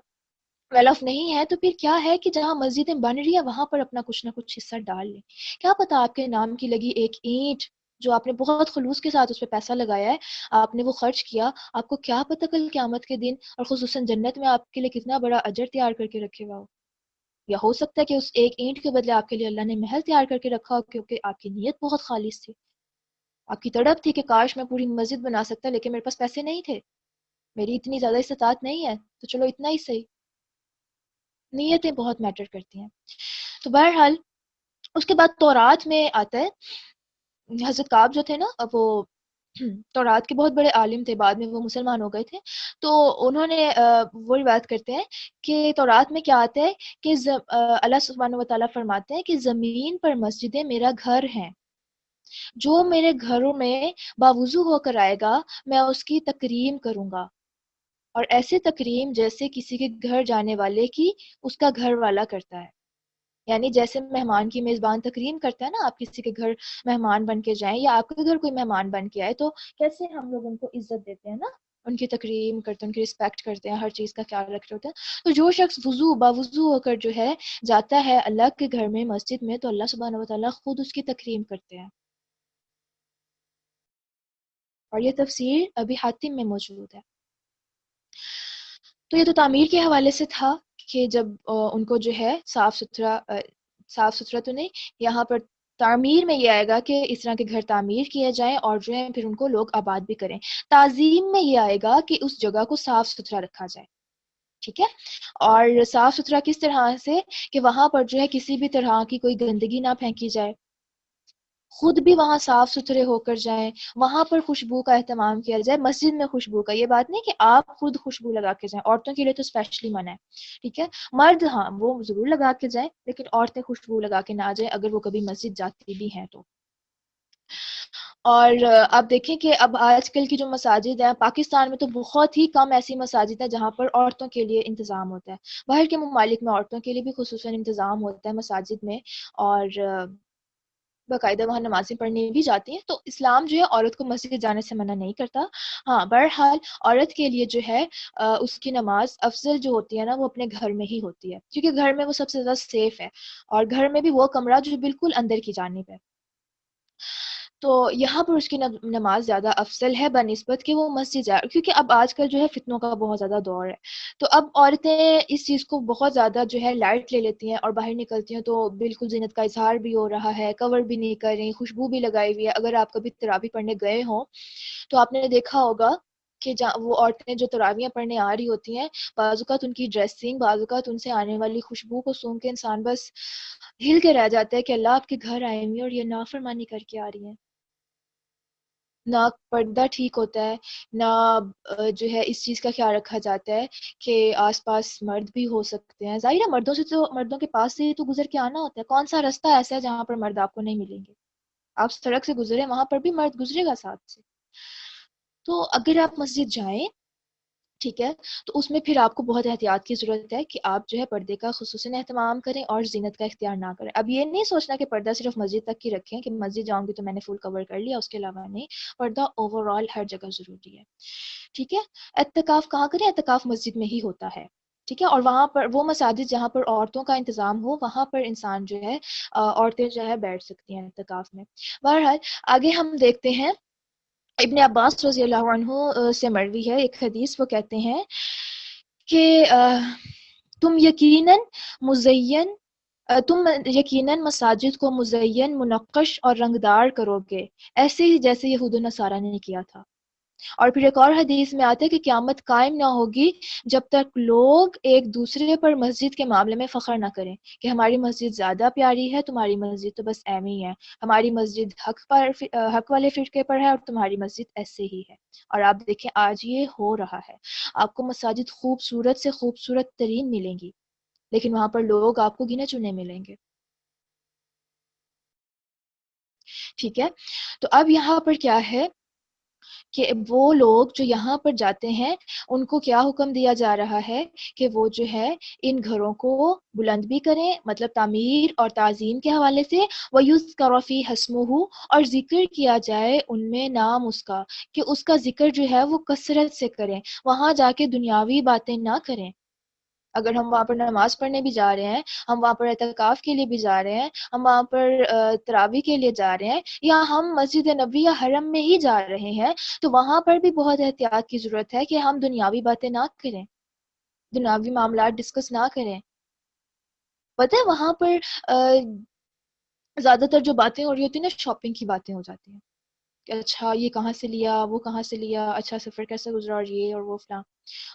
ویل آف نہیں ہے، تو پھر کیا ہے کہ جہاں مسجدیں بن رہی ہیں وہاں پر اپنا کچھ نہ کچھ حصہ ڈال لیں. کیا پتا آپ کے نام کی لگی ایک اینٹ جو آپ نے بہت خلوص کے ساتھ اس پہ پیسہ لگایا ہے، آپ نے وہ خرچ کیا، آپ کو کیا پتہ کل قیامت کے دن اور خصوصاً جنت میں آپ کے لیے کتنا بڑا اجر تیار کر کے رکھے گا ہو. یا ہو سکتا ہے کہ اس ایک اینٹ کے بدلے آپ کے لیے اللہ نے محل تیار کر کے رکھا ہو، کیونکہ آپ کی نیت بہت خالص تھی. آپ کی تڑپ تھی کہ کاش میں پوری مسجد بنا سکتا، لیکن میرے پاس پیسے نہیں تھے، میری اتنی زیادہ استطاعت نہیں ہے، تو چلو اتنا ہی صحیح. نیتیں بہت میٹر کرتی ہیں. تو بہرحال اس کے بعد تورات میں آتا ہے، حضرت کعب جو تھے نا، وہ تورات کے بہت بڑے عالم تھے، بعد میں وہ مسلمان ہو گئے تھے. تو انہوں نے وہ روایت کرتے ہیں کہ تورات میں کیا آتا ہے کہ اللہ سبحانہ و تعالیٰ فرماتے ہیں کہ زمین پر مسجدیں میرا گھر ہیں، جو میرے گھروں میں باوضو ہو کر آئے گا میں اس کی تکریم کروں گا، اور ایسے تکریم جیسے کسی کے گھر جانے والے کی اس کا گھر والا کرتا ہے. یعنی جیسے مہمان کی میزبان تکریم کرتا ہے نا، آپ کسی کے گھر مہمان بن کے جائیں یا آپ کے گھر کوئی مہمان بن کے آئے تو کیسے ہم لوگ ان کو عزت دیتے ہیں نا، ان کی تکریم کرتے ہیں، ان کی رسپیکٹ کرتے ہیں، ہر چیز کا خیال رکھ رہے ہوتے ہیں. تو جو شخص باوضو ہو کر جو ہے جاتا ہے اللہ کے گھر میں، مسجد میں، تو اللہ سبحانہ و تعالیٰ خود اس کی تکریم کرتے ہیں. اور یہ تفسیر ابی حاتم میں موجود ہے. تو یہ تو تعمیر کے حوالے سے تھا کہ جب ان کو جو ہے صاف ستھرا تو نہیں، یہاں پر تعمیر میں یہ آئے گا کہ اس طرح کے گھر تعمیر کیے جائیں اور جو ہے پھر ان کو لوگ آباد بھی کریں. تعظیم میں یہ آئے گا کہ اس جگہ کو صاف ستھرا رکھا جائے. ٹھیک ہے، اور صاف ستھرا کس طرح سے کہ وہاں پر جو ہے کسی بھی طرح کی کوئی گندگی نہ پھینکی جائے، خود بھی وہاں صاف ستھرے ہو کر جائیں، وہاں پر خوشبو کا اہتمام کیا جائے، مسجد میں خوشبو کا، یہ بات نہیں کہ آپ خود خوشبو لگا کے جائیں، عورتوں کے لیے تو اسپیشلی منع ہے، ٹھیک ہے، مرد ہاں وہ ضرور لگا کے جائیں لیکن عورتیں خوشبو لگا کے نہ جائیں اگر وہ کبھی مسجد جاتی بھی ہیں تو۔ اور آپ دیکھیں کہ اب آج کل کی جو مساجد ہیں پاکستان میں تو بہت ہی کم ایسی مساجد ہیں جہاں پر عورتوں کے لیے انتظام ہوتا ہے، باہر کے ممالک میں عورتوں کے لیے بھی خصوصاً انتظام ہوتا ہے مساجد میں، اور باقاعدہ وہاں نمازیں پڑھنے بھی جاتی ہیں، تو اسلام جو ہے عورت کو مسجد جانے سے منع نہیں کرتا۔ ہاں بہرحال عورت کے لیے جو ہے اس کی نماز افضل جو ہوتی ہے نا وہ اپنے گھر میں ہی ہوتی ہے، کیونکہ گھر میں وہ سب سے زیادہ سیف ہے، اور گھر میں بھی وہ کمرہ جو بالکل اندر کی جانب ہے، تو یہاں پر اس کی نماز زیادہ افضل ہے بنسبت کہ وہ مسجد جائے، کیونکہ اب آج کل جو ہے فتنوں کا بہت زیادہ دور ہے، تو اب عورتیں اس چیز کو بہت زیادہ جو ہے لائٹ لے لیتی ہیں اور باہر نکلتی ہیں تو بالکل زینت کا اظہار بھی ہو رہا ہے، کور بھی نہیں کر رہی، خوشبو بھی لگائی ہوئی ہے۔ اگر آپ کبھی تراویح پڑھنے گئے ہوں تو آپ نے دیکھا ہوگا کہ وہ عورتیں جو تراویحیں پڑھنے آ رہی ہوتی ہیں، بعض اوقات ان کی ڈریسنگ، بعض اوقات ان سے آنے والی خوشبو کو سونگھ کے انسان بس ہل کے رہ جاتا ہے کہ اللہ آپ کے گھر آئے ہوئی ہیں اور یہ نافرمانی کر کے آ رہی ہیں، نہ پردہ ٹھیک ہوتا ہے، نہ جو ہے اس چیز کا خیال رکھا جاتا ہے کہ آس پاس مرد بھی ہو سکتے ہیں، ظاہر ہے مردوں سے تو مردوں کے پاس سے تو گزر کے آنا ہوتا ہے، کون سا رستہ ایسا ہے جہاں پر مرد آپ کو نہیں ملیں گے، آپ سڑک سے گزرے وہاں پر بھی مرد گزرے گا ساتھ سے، تو اگر آپ مسجد جائیں ٹھیک ہے تو اس میں پھر آپ کو بہت احتیاط کی ضرورت ہے کہ آپ جو ہے پردے کا خصوصاً اہتمام کریں اور زینت کا اختیار نہ کریں۔ اب یہ نہیں سوچنا کہ پردہ صرف مسجد تک ہی رکھیں کہ مسجد جاؤں گی تو میں نے فل کور کر لیا، اس کے علاوہ نہیں، پردہ اوور آل ہر جگہ ضروری ہے، ٹھیک ہے۔ اعتکاف کہاں کریں؟ اعتکاف مسجد میں ہی ہوتا ہے، ٹھیک ہے، اور وہاں پر وہ مساجد جہاں پر عورتوں کا انتظام ہو وہاں پر انسان جو ہے عورتیں جو ہے بیٹھ سکتی ہیں اعتکاف میں۔ بہرحال آگے ہم دیکھتے ہیں، ابن عباس رضی اللہ عنہ سے مروی ہے ایک حدیث، وہ کہتے ہیں کہ تم یقیناً مزین تم یقیناً مساجد کو مزین، منقش اور رنگدار کرو گے، ایسے ہی جیسے یہود و نصارہ نے کیا تھا۔ اور پھر ایک اور حدیث میں آتا ہے کہ قیامت قائم نہ ہوگی جب تک لوگ ایک دوسرے پر مسجد کے معاملے میں فخر نہ کریں کہ ہماری مسجد زیادہ پیاری ہے، تمہاری مسجد تو بس ایویں ہی ہے، ہماری مسجد حق والے فرقے پر ہے اور تمہاری مسجد ایسے ہی ہے۔ اور آپ دیکھیں آج یہ ہو رہا ہے، آپ کو مساجد خوبصورت سے خوبصورت ترین ملیں گی لیکن وہاں پر لوگ آپ کو گنے چنے ملیں گے، ٹھیک ہے۔ تو اب یہاں پر کیا ہے کہ وہ لوگ جو یہاں پر جاتے ہیں ان کو کیا حکم دیا جا رہا ہے کہ وہ جو ہے ان گھروں کو بلند بھی کریں، مطلب تعمیر اور تعظیم کے حوالے سے، وَيُذْكَرَ فِي اسْمُهُ، اور ذکر کیا جائے ان میں نام اس کا، کہ اس کا ذکر جو ہے وہ کثرت سے کریں، وہاں جا کے دنیاوی باتیں نہ کریں۔ اگر ہم وہاں پر نماز پڑھنے بھی جا رہے ہیں، ہم وہاں پر اعتکاف کے لیے بھی جا رہے ہیں، ہم وہاں پر تراویح کے لیے جا رہے ہیں، یا ہم مسجد نبوی یا حرم میں ہی جا رہے ہیں، تو وہاں پر بھی بہت احتیاط کی ضرورت ہے کہ ہم دنیاوی باتیں نہ کریں، دنیاوی معاملات ڈسکس نہ کریں۔ پتہ ہے وہاں پر زیادہ تر جو باتیں ہو رہی ہوتی ہیں نا شاپنگ کی باتیں ہو جاتی ہیں کہ اچھا یہ کہاں سے لیا، وہ کہاں سے لیا، اچھا سفر کیسے گزرا، اور یہ اور وہ فلاں۔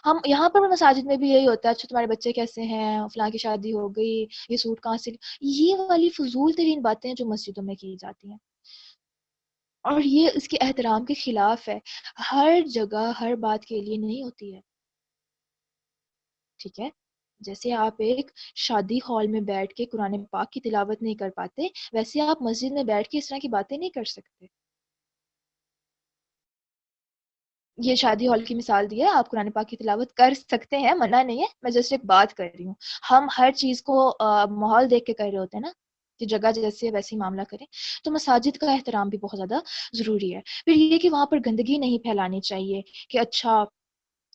ہم یہاں پر مساجد میں بھی یہی ہوتا ہے، اچھا تمہارے بچے کیسے ہیں، فلاں کی شادی ہو گئی، یہ سوٹ کہاں سے لیا، یہ والی فضول ترین باتیں جو مسجدوں میں کی جاتی ہیں، اور یہ اس کے احترام کے خلاف ہے، ہر جگہ ہر بات کے لیے نہیں ہوتی ہے، ٹھیک ہے۔ جیسے آپ ایک شادی ہال میں بیٹھ کے قرآن پاک کی تلاوت نہیں کر پاتے، ویسے آپ مسجد میں بیٹھ کے اس طرح کی باتیں نہیں کر سکتے۔ یہ شادی ہال کی مثال دی ہے، آپ قرآن پاک کی تلاوت کر سکتے ہیں، منع نہیں ہے، میں جسٹ ایک بات کر رہی ہوں۔ ہم ہر چیز کو ماحول دیکھ کے کر رہے ہوتے ہیں نا کہ جگہ جیسے ہے ویسے ہی معاملہ کریں، تو مساجد کا احترام بھی بہت زیادہ ضروری ہے۔ پھر یہ کہ وہاں پر گندگی نہیں پھیلانی چاہیے کہ اچھا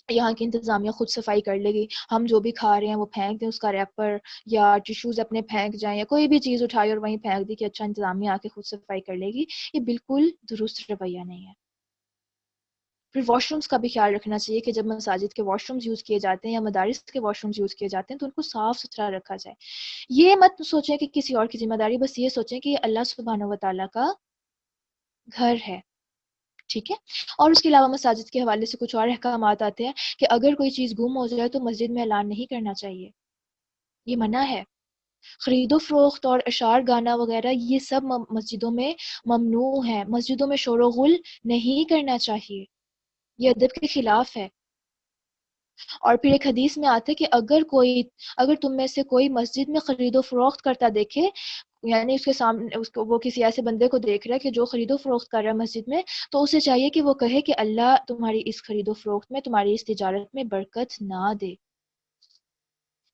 یہاں کی انتظامیہ خود صفائی کر لے گی، ہم جو بھی کھا رہے ہیں وہ پھینک دیں اس کا ریپر یا ٹیشوز اپنے پھینک جائیں، یا کوئی بھی چیز اٹھائی اور وہیں پھینک دی کہ اچھا انتظامیہ آ کے خود صفائی کر لے گی، یہ بالکل درست رویہ نہیں ہے۔ پھر واش رومز کا بھی خیال رکھنا چاہیے کہ جب مساجد کے واش رومز یوز کیے جاتے ہیں یا مدارس کے واش رومز یوز کیے جاتے ہیں تو ان کو صاف ستھرا رکھا جائے۔ یہ مت سوچیں کہ کسی اور کی ذمہ داری، بس یہ سوچیں کہ یہ اللہ سبحانہ و تعالیٰ کا گھر ہے، ٹھیک ہے۔ اور اس کے علاوہ مساجد کے حوالے سے کچھ اور احکامات آتے ہیں کہ اگر کوئی چیز گم ہو جائے تو مسجد میں اعلان نہیں کرنا چاہیے، یہ منع ہے۔ خرید و فروخت اور اشعار گانا وغیرہ یہ سب مسجدوں میں ممنوع ہے. مسجدوں میں شور و غل نہیں کرنا چاہیے، یہ ادب کے خلاف ہے. اور پھر ایک حدیث میں آتا ہے کہ اگر تم میں سے کوئی مسجد میں خرید و فروخت کرتا دیکھے، یعنی اس کے سامنے وہ کسی ایسے بندے کو دیکھ رہا ہے کہ جو خرید و فروخت کر رہا ہے مسجد میں، تو اسے چاہیے کہ وہ کہے کہ اللہ تمہاری اس خرید و فروخت میں، تمہاری اس تجارت میں برکت نہ دے.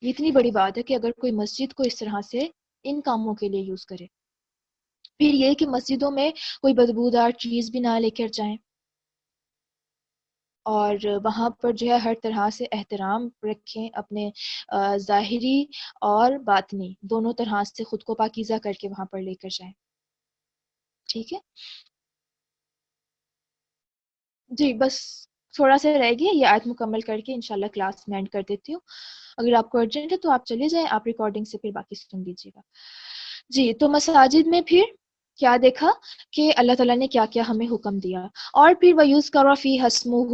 یہ اتنی بڑی بات ہے کہ اگر کوئی مسجد کو اس طرح سے ان کاموں کے لیے یوز کرے. پھر یہ کہ مسجدوں میں کوئی بدبودار چیز بھی نہ لے کر جائیں، اور وہاں پر جو ہے ہر طرح سے احترام رکھیں، اپنے ظاہری اور باطنی دونوں طرح سے خود کو پاکیزہ کر کے وہاں پر لے کر جائیں. ٹھیک ہے جی، بس تھوڑا سا رہ گیا، یہ آیت مکمل کر کے انشاءاللہ کلاس میں اینڈ کر دیتی ہوں. اگر آپ کو ارجنٹ ہے تو آپ چلے جائیں، آپ ریکارڈنگ سے پھر باقی سن لیجیے گا. جی، تو مساجد میں پھر کیا دیکھا کہ اللہ تعالیٰ نے کیا کیا ہمیں حکم دیا. اور پھر وَيُذْكَرَ فِيهَا اسْمُهُ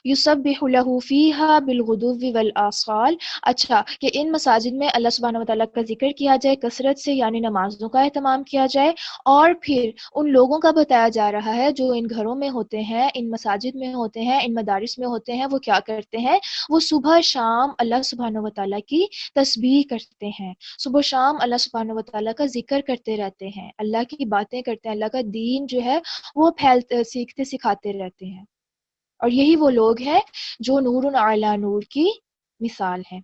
يُسَبِّحُ لَهُ فِيهَا بِالْغُدُوِّ وَالْآصَالِ. اچھا کہ ان مساجد میں اللہ سبحانہ وتعالیٰ کا ذکر کیا جائے کثرت سے، یعنی نمازوں کا اہتمام کیا جائے. اور پھر ان لوگوں کا بتایا جا رہا ہے جو ان گھروں میں ہوتے ہیں، ان مساجد میں ہوتے ہیں، ان مدارس میں ہوتے ہیں، وہ کیا کرتے ہیں؟ وہ صبح شام اللہ سبحانہ وتعالیٰ کی تسبیح کرتے ہیں، صبح شام اللہ سبحانہ وتعالیٰ کا ذکر کرتے رہتے ہیں، اللہ کی باتیں کرتے ہیں، اللہ کا دین جو ہے وہ سیکھتے سکھاتے رہتے ہیں. اور یہی وہ لوگ ہیں جو نور علی نور کی مثال ہیں.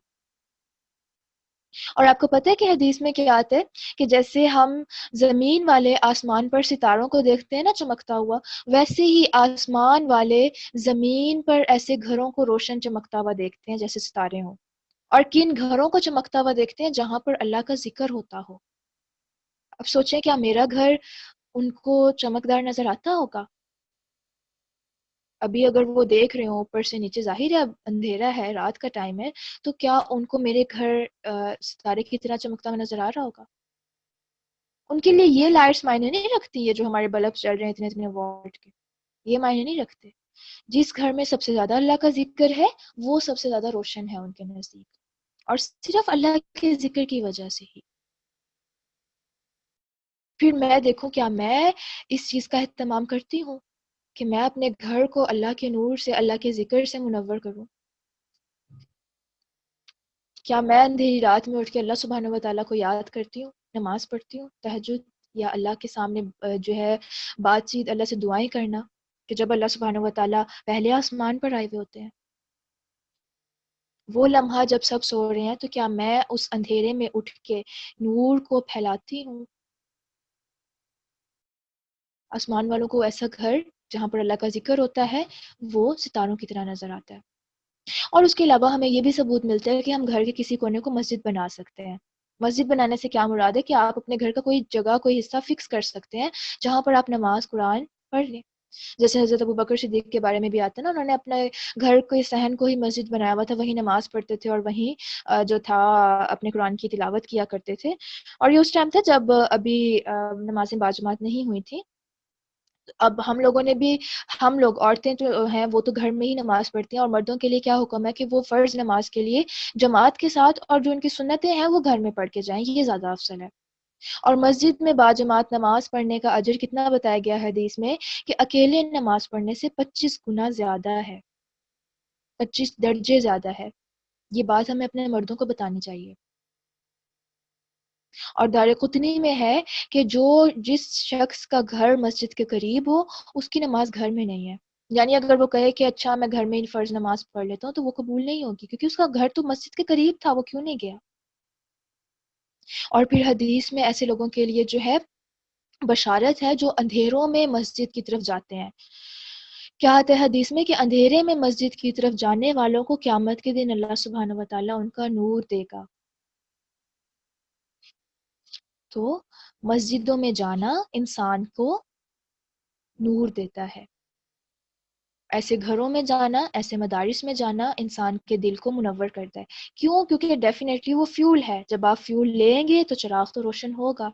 اور آپ کو پتہ ہے کہ حدیث میں کیا آتا ہے کہ جیسے ہم زمین والے آسمان پر ستاروں کو دیکھتے ہیں نا چمکتا ہوا، ویسے ہی آسمان والے زمین پر ایسے گھروں کو روشن چمکتا ہوا دیکھتے ہیں جیسے ستارے ہوں. اور کن گھروں کو چمکتا ہوا دیکھتے ہیں؟ جہاں پر اللہ کا ذکر ہوتا ہو. اب سوچیں کیا میرا گھر ان کو چمکدار نظر آتا ہوگا؟ ابھی اگر وہ دیکھ رہے ہوں اوپر سے نیچے، ظاہر ہے اب اندھیرا ہے، رات کا ٹائم ہے، تو کیا ان کو میرے گھر ستارے کی طرح چمکتا ہوا نظر آ رہا ہوگا؟ ان کے لیے یہ لائٹس معنی نہیں رکھتی، یہ جو ہمارے بلب چل رہے ہیں اتنے اتنے واٹ کے، یہ معنی نہیں رکھتے. جس گھر میں سب سے زیادہ اللہ کا ذکر ہے وہ سب سے زیادہ روشن ہے ان کے نزدیک، اور صرف اللہ کے ذکر کی وجہ سے ہی. پھر میں دیکھوں کیا میں اس چیز کا اہتمام کرتی ہوں کہ میں اپنے گھر کو اللہ کے نور سے، اللہ کے ذکر سے منور کروں. کیا میں اندھیری رات میں اٹھ کے اللہ سبحانہ و تعالیٰ کو یاد کرتی ہوں، نماز پڑھتی ہوں، تہجد، یا اللہ کے سامنے جو ہے بات چیت، اللہ سے دعائیں کرنا، کہ جب اللہ سبحانہ و تعالیٰ پہلے آسمان پر آئے ہوئے ہوتے ہیں، وہ لمحہ جب سب سو رہے ہیں، تو کیا میں اس اندھیرے میں اٹھ کے نور کو پھیلاتی ہوں؟ آسمان والوں کو ایسا گھر جہاں پر اللہ کا ذکر ہوتا ہے وہ ستاروں کی طرح نظر آتا ہے. اور اس کے علاوہ ہمیں یہ بھی ثبوت ملتا ہے کہ ہم گھر کے کسی کونے کو مسجد بنا سکتے ہیں. مسجد بنانے سے کیا مراد ہے کہ آپ اپنے گھر کا کوئی جگہ، کوئی حصہ فکس کر سکتے ہیں جہاں پر آپ نماز قرآن پڑھ لیں. جیسے حضرت ابوبکر صدیق کے بارے میں بھی آتا ہے نا، انہوں نے اپنے گھر کے صحن کو ہی مسجد بنایا ہوا تھا، وہیں نماز پڑھتے تھے اور وہیں جو تھا اپنے قرآن کی تلاوت کیا کرتے تھے. اور یہ اس ٹائم تھا جب ابھی نمازیں باجماعت نہیں ہوئی تھیں. اب ہم لوگوں نے بھی، ہم لوگ عورتیں جو ہیں وہ تو گھر میں ہی نماز پڑھتی ہیں، اور مردوں کے لیے کیا حکم ہے کہ وہ فرض نماز کے لیے جماعت کے ساتھ، اور جو ان کی سنتیں ہیں وہ گھر میں پڑھ کے جائیں، یہ زیادہ افضل ہے. اور مسجد میں باجماعت نماز پڑھنے کا اجر کتنا بتایا گیا ہے حدیث میں کہ اکیلے نماز پڑھنے سے 25 گنا زیادہ ہے، 25 درجے زیادہ ہے. یہ بات ہمیں اپنے مردوں کو بتانی چاہیے. اور دارقطنی میں ہے کہ جس شخص کا گھر مسجد کے قریب ہو اس کی نماز گھر میں نہیں ہے. یعنی اگر وہ کہے کہ اچھا میں گھر میں ہی فرض نماز پڑھ لیتا ہوں، تو وہ قبول نہیں ہوگی، کیونکہ اس کا گھر تو مسجد کے قریب تھا، وہ کیوں نہیں گیا. اور پھر حدیث میں ایسے لوگوں کے لیے جو ہے بشارت ہے جو اندھیروں میں مسجد کی طرف جاتے ہیں. کیا آتا ہے حدیث میں کہ اندھیرے میں مسجد کی طرف جانے والوں کو قیامت کے دن اللہ سبحانہ و تعالیٰ ان کا نور دے گا. تو مسجدوں میں جانا انسان کو نور دیتا ہے. ایسے گھروں میں جانا، ایسے مدارس میں جانا انسان کے دل کو منور کرتا ہے. کیوں؟ کیونکہ ڈیفینیٹلی وہ فیول ہے، جب آپ فیول لیں گے تو چراغ تو روشن ہوگا.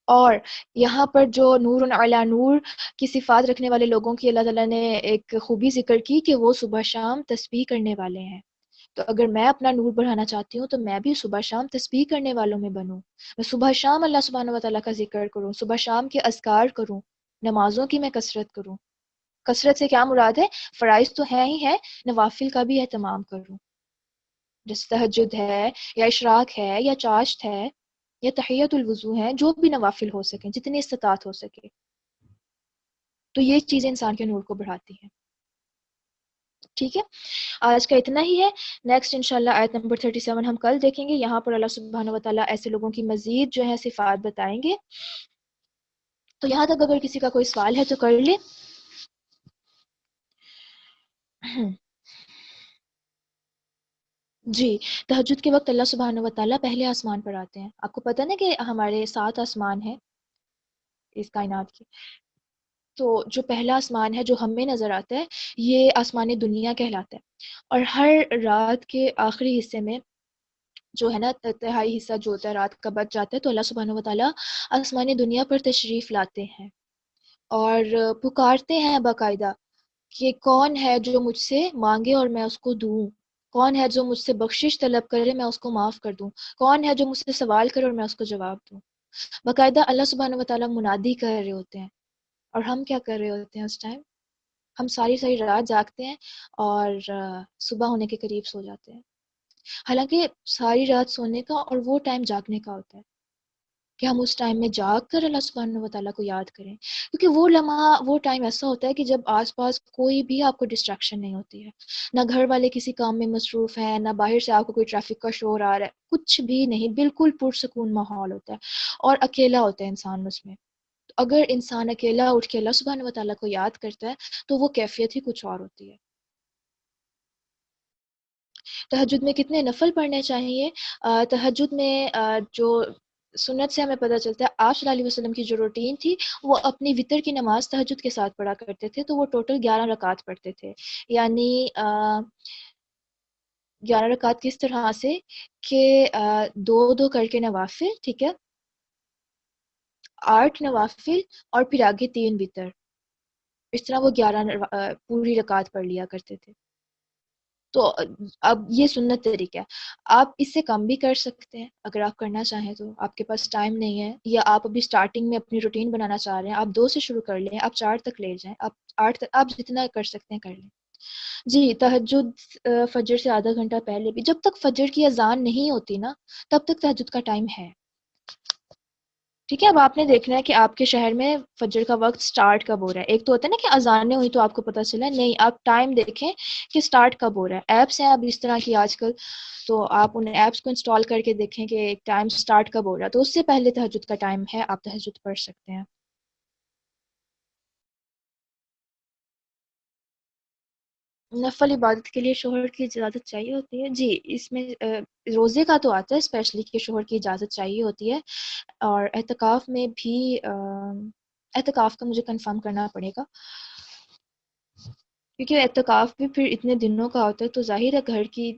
اور یہاں پر جو نور علی نور کی صفات رکھنے والے لوگوں کی اللہ تعالیٰ نے ایک خوبی ذکر کی کہ وہ صبح شام تسبیح کرنے والے ہیں. تو اگر میں اپنا نور بڑھانا چاہتی ہوں تو میں بھی صبح شام تسبیح کرنے والوں میں بنوں، میں صبح شام اللہ سبحانہ و تعالیٰ کا ذکر کروں، صبح شام کے اذکار کروں، نمازوں کی میں کثرت کروں۔ کثرت سے کیا مراد ہے؟ فرائض تو ہے ہی ہے، نوافل کا بھی اہتمام کروں، جیسے تہجد ہے یا اشراق ہے یا چاشت ہے یا تحیت الوضو ہے، جو بھی نوافل ہو سکیں، جتنی استطاعت ہو سکے، تو یہ چیزیں انسان کے نور کو بڑھاتی ہیں۔ ٹھیک ہے، آج کا اتنا ہی ہے۔ نیکسٹ انشاءاللہ آیت نمبر 37 ہم کل دیکھیں گے، یہاں پر اللہ سبحانہ و تعالیٰ ایسے لوگوں کی مزید جو ہے صفات بتائیں گے۔ تو یہاں تک اگر کسی کا کوئی سوال ہے تو کر لیں۔ جی، تہجد کے وقت اللہ سبحانہ و تعالیٰ پہلے آسمان پر آتے ہیں۔ آپ کو پتہ نا کہ ہمارے 7 آسمان ہیں اس کائنات کی، تو جو پہلا آسمان ہے جو ہمیں نظر آتا ہے یہ آسمان دنیا کہلاتا ہے، اور ہر رات کے آخری حصے میں جو ہے نا تہائی حصہ جو ہوتا ہے رات کا بچ جاتا ہے، تو اللہ سبحانہ و تعالیٰ آسمان دنیا پر تشریف لاتے ہیں اور پکارتے ہیں باقاعدہ کہ کون ہے جو مجھ سے مانگے اور میں اس کو دوں، کون ہے جو مجھ سے بخشش طلب کرے میں اس کو معاف کر دوں، کون ہے جو مجھ سے سوال کرے اور میں اس کو جواب دوں۔ باقاعدہ اللہ سبحانہ و تعالیٰ منادی کر رہے ہوتے ہیں، اور ہم کیا کر رہے ہوتے ہیں اس ٹائم؟ ہم ساری ساری رات جاگتے ہیں اور صبح ہونے کے قریب سو جاتے ہیں، حالانکہ ساری رات سونے کا اور وہ ٹائم جاگنے کا ہوتا ہے کہ ہم اس ٹائم میں جاگ کر اللہ سبحانہ و تعالیٰ کو یاد کریں، کیونکہ وہ لمحہ وہ ٹائم ایسا ہوتا ہے کہ جب آس پاس کوئی بھی آپ کو ڈسٹریکشن نہیں ہوتی ہے، نہ گھر والے کسی کام میں مصروف ہیں، نہ باہر سے آپ کو کوئی ٹریفک کا شور آ رہا ہے، کچھ بھی نہیں، بالکل پرسکون ماحول ہوتا ہے اور اکیلا ہوتا ہے انسان اس میں۔ اگر انسان اکیلا اٹھ کے اللہ سبحانہ و تعالیٰ کو یاد کرتا ہے تو وہ کیفیت ہی کچھ اور ہوتی ہے۔ تہجد میں کتنے نفل پڑھنے چاہیے؟ تہجد میں جو سنت سے ہمیں پتہ چلتا ہے، آپ صلی اللہ علیہ وسلم کی جو روٹین تھی وہ اپنی وطر کی نماز تہجد کے ساتھ پڑھا کرتے تھے، تو وہ ٹوٹل 11 رکعت پڑھتے تھے، یعنی 11 رکعت کس طرح سے کہ دو دو کر کے نوافل، ٹھیک ہے، 8 نوافل اور پھر آگے 3 وطر، اس طرح وہ 11 پوری رکعت پڑھ لیا کرتے تھے۔ تو اب یہ سنت طریقہ ہے، آپ اس سے کم بھی کر سکتے ہیں اگر آپ کرنا چاہیں تو، آپ کے پاس ٹائم نہیں ہے یا آپ ابھی سٹارٹنگ میں اپنی روٹین بنانا چاہ رہے ہیں، آپ 2 سے شروع کر لیں، آپ 4 تک لے جائیں، آپ 8 تک، آپ جتنا کر سکتے ہیں کر لیں۔ جی، تہجد فجر سے آدھا گھنٹہ پہلے بھی، جب تک فجر کی اذان نہیں ہوتی نا تب تک تہجد کا ٹائم ہے۔ ٹھیک ہے، اب آپ نے دیکھنا ہے کہ آپ کے شہر میں فجر کا وقت سٹارٹ کب ہو رہا ہے۔ ایک تو ہوتا ہے نا کہ اذانیں ہوئی تو آپ کو پتہ چلا، نہیں، آپ ٹائم دیکھیں کہ سٹارٹ کب ہو رہا ہے۔ ایپس ہیں اب اس طرح کی آج کل، تو آپ ان ایپس کو انسٹال کر کے دیکھیں کہ ٹائم سٹارٹ کب ہو رہا ہے، تو اس سے پہلے تہجد کا ٹائم ہے، آپ تہجد پڑھ سکتے ہیں۔ نفل عبادت کے لیے شوہر کی اجازت چاہیے ہوتی ہے؟ جی، اس میں روزے کا تو آتا ہے اسپیشلی کہ شوہر کی اجازت چاہیے ہوتی ہے، اور اعتکاف میں بھی اعتکاف کا مجھے کنفرم کرنا پڑے گا، کیونکہ اعتکاف بھی پھر اتنے دنوں کا ہوتا ہے، تو ظاہر ہے گھر کی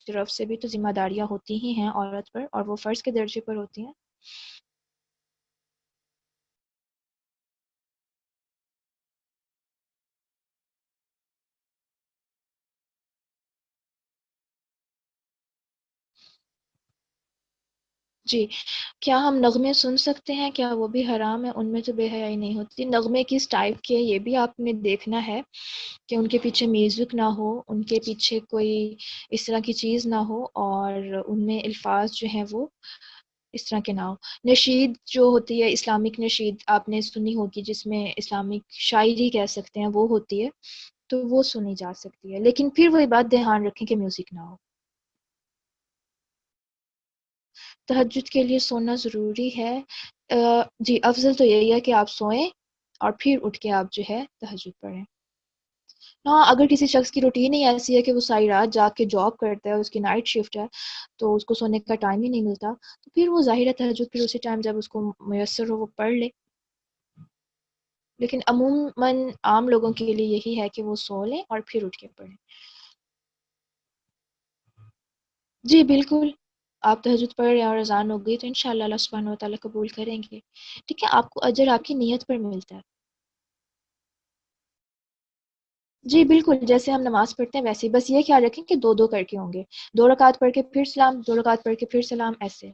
طرف سے بھی تو ذمہ داریاں ہوتی ہی ہیں عورت پر، اور وہ فرض کے درجے پر ہوتی ہیں۔ جی، کیا ہم نغمے سن سکتے ہیں؟ کیا وہ بھی حرام ہے؟ ان میں تو بے حیائی نہیں ہوتی۔ نغمے کس ٹائپ کے، یہ بھی آپ نے دیکھنا ہے کہ ان کے پیچھے میوزک نہ ہو، ان کے پیچھے کوئی اس طرح کی چیز نہ ہو، اور ان میں الفاظ جو ہیں وہ اس طرح کے نہ ہو۔ نشید جو ہوتی ہے، اسلامک نشید آپ نے سنی ہوگی، جس میں اسلامک شاعری کہہ سکتے ہیں وہ ہوتی ہے، تو وہ سنی جا سکتی ہے، لیکن پھر وہی بات دھیان رکھیں کہ میوزک نہ ہو۔ تہجد کے لیے سونا ضروری ہے؟ جی، افضل تو یہی ہے کہ آپ سوئیں اور پھر اٹھ کے آپ جو ہے تہجد پڑھیں۔ ہاں، اگر کسی شخص کی روٹین ہی ایسی ہے کہ وہ ساری رات جاگ کے جاب کرتا ہے، اس کی نائٹ شفٹ ہے، تو اس کو سونے کا ٹائم ہی نہیں ملتا، تو پھر وہ ظاہر ہے تہجد پھر اسی ٹائم جب اس کو میسر ہو وہ پڑھ لے، لیکن عموماً عام لوگوں کے لیے یہی ہے کہ وہ سو لیں اور پھر اٹھ کے پڑھیں۔ جی بالکل، آپ تہجد پڑھ رہے ہیں اور اذان ہو گئی تو انشاءاللہ اللہ سبحانہ و تعالیٰ قبول کریں گے۔ ٹھیک ہے، آپ کو اجر آپ کی نیت پر ملتا ہے۔ جی بالکل، جیسے ہم نماز پڑھتے ہیں ویسے ہی، بس یہ خیال رکھیں کہ دو دو کر کے ہوں گے، 2 رکعت پڑھ کے پھر سلام، 2 رکعت پڑھ کے پھر سلام، ایسے۔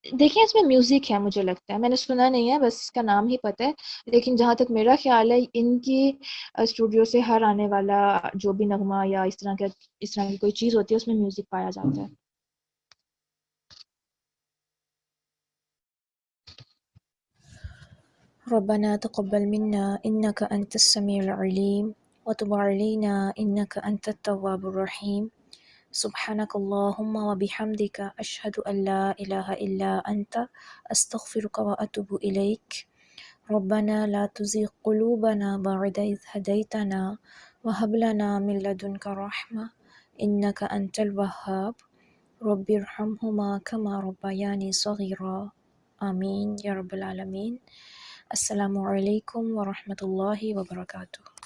دیکھیں اس میں میوزک ہے مجھے لگتا ہے، میں نے سنا نہیں ہے، بس اس کا نام ہی پتہ ہے، لیکن جہاں تک میرا خیال ہے ان کی اسٹوڈیو سے ہر آنے والا جو بھی نغمہ یا اس طرح کی کوئی چیز ہوتی ہے اس میں میوزک پایا جاتا ہے۔ ربنا تقبل منا إنك أنت السميع العليم وتب علينا إنك أنت التواب الرحيم سبحانك اللهم وبحمدك أشهد أن لا إله إلا أنت أستغفرك وأتوب إليك ربنا لا تزغ قلوبنا بعد إذ هديتنا وهب لنا من لدنك رحمة إنك أنت الوهاب رب ارحمهما كما ربياني صغيرا آمین یا رب العالمین۔ السلام علیکم ورحمۃ اللہ وبرکاتہ۔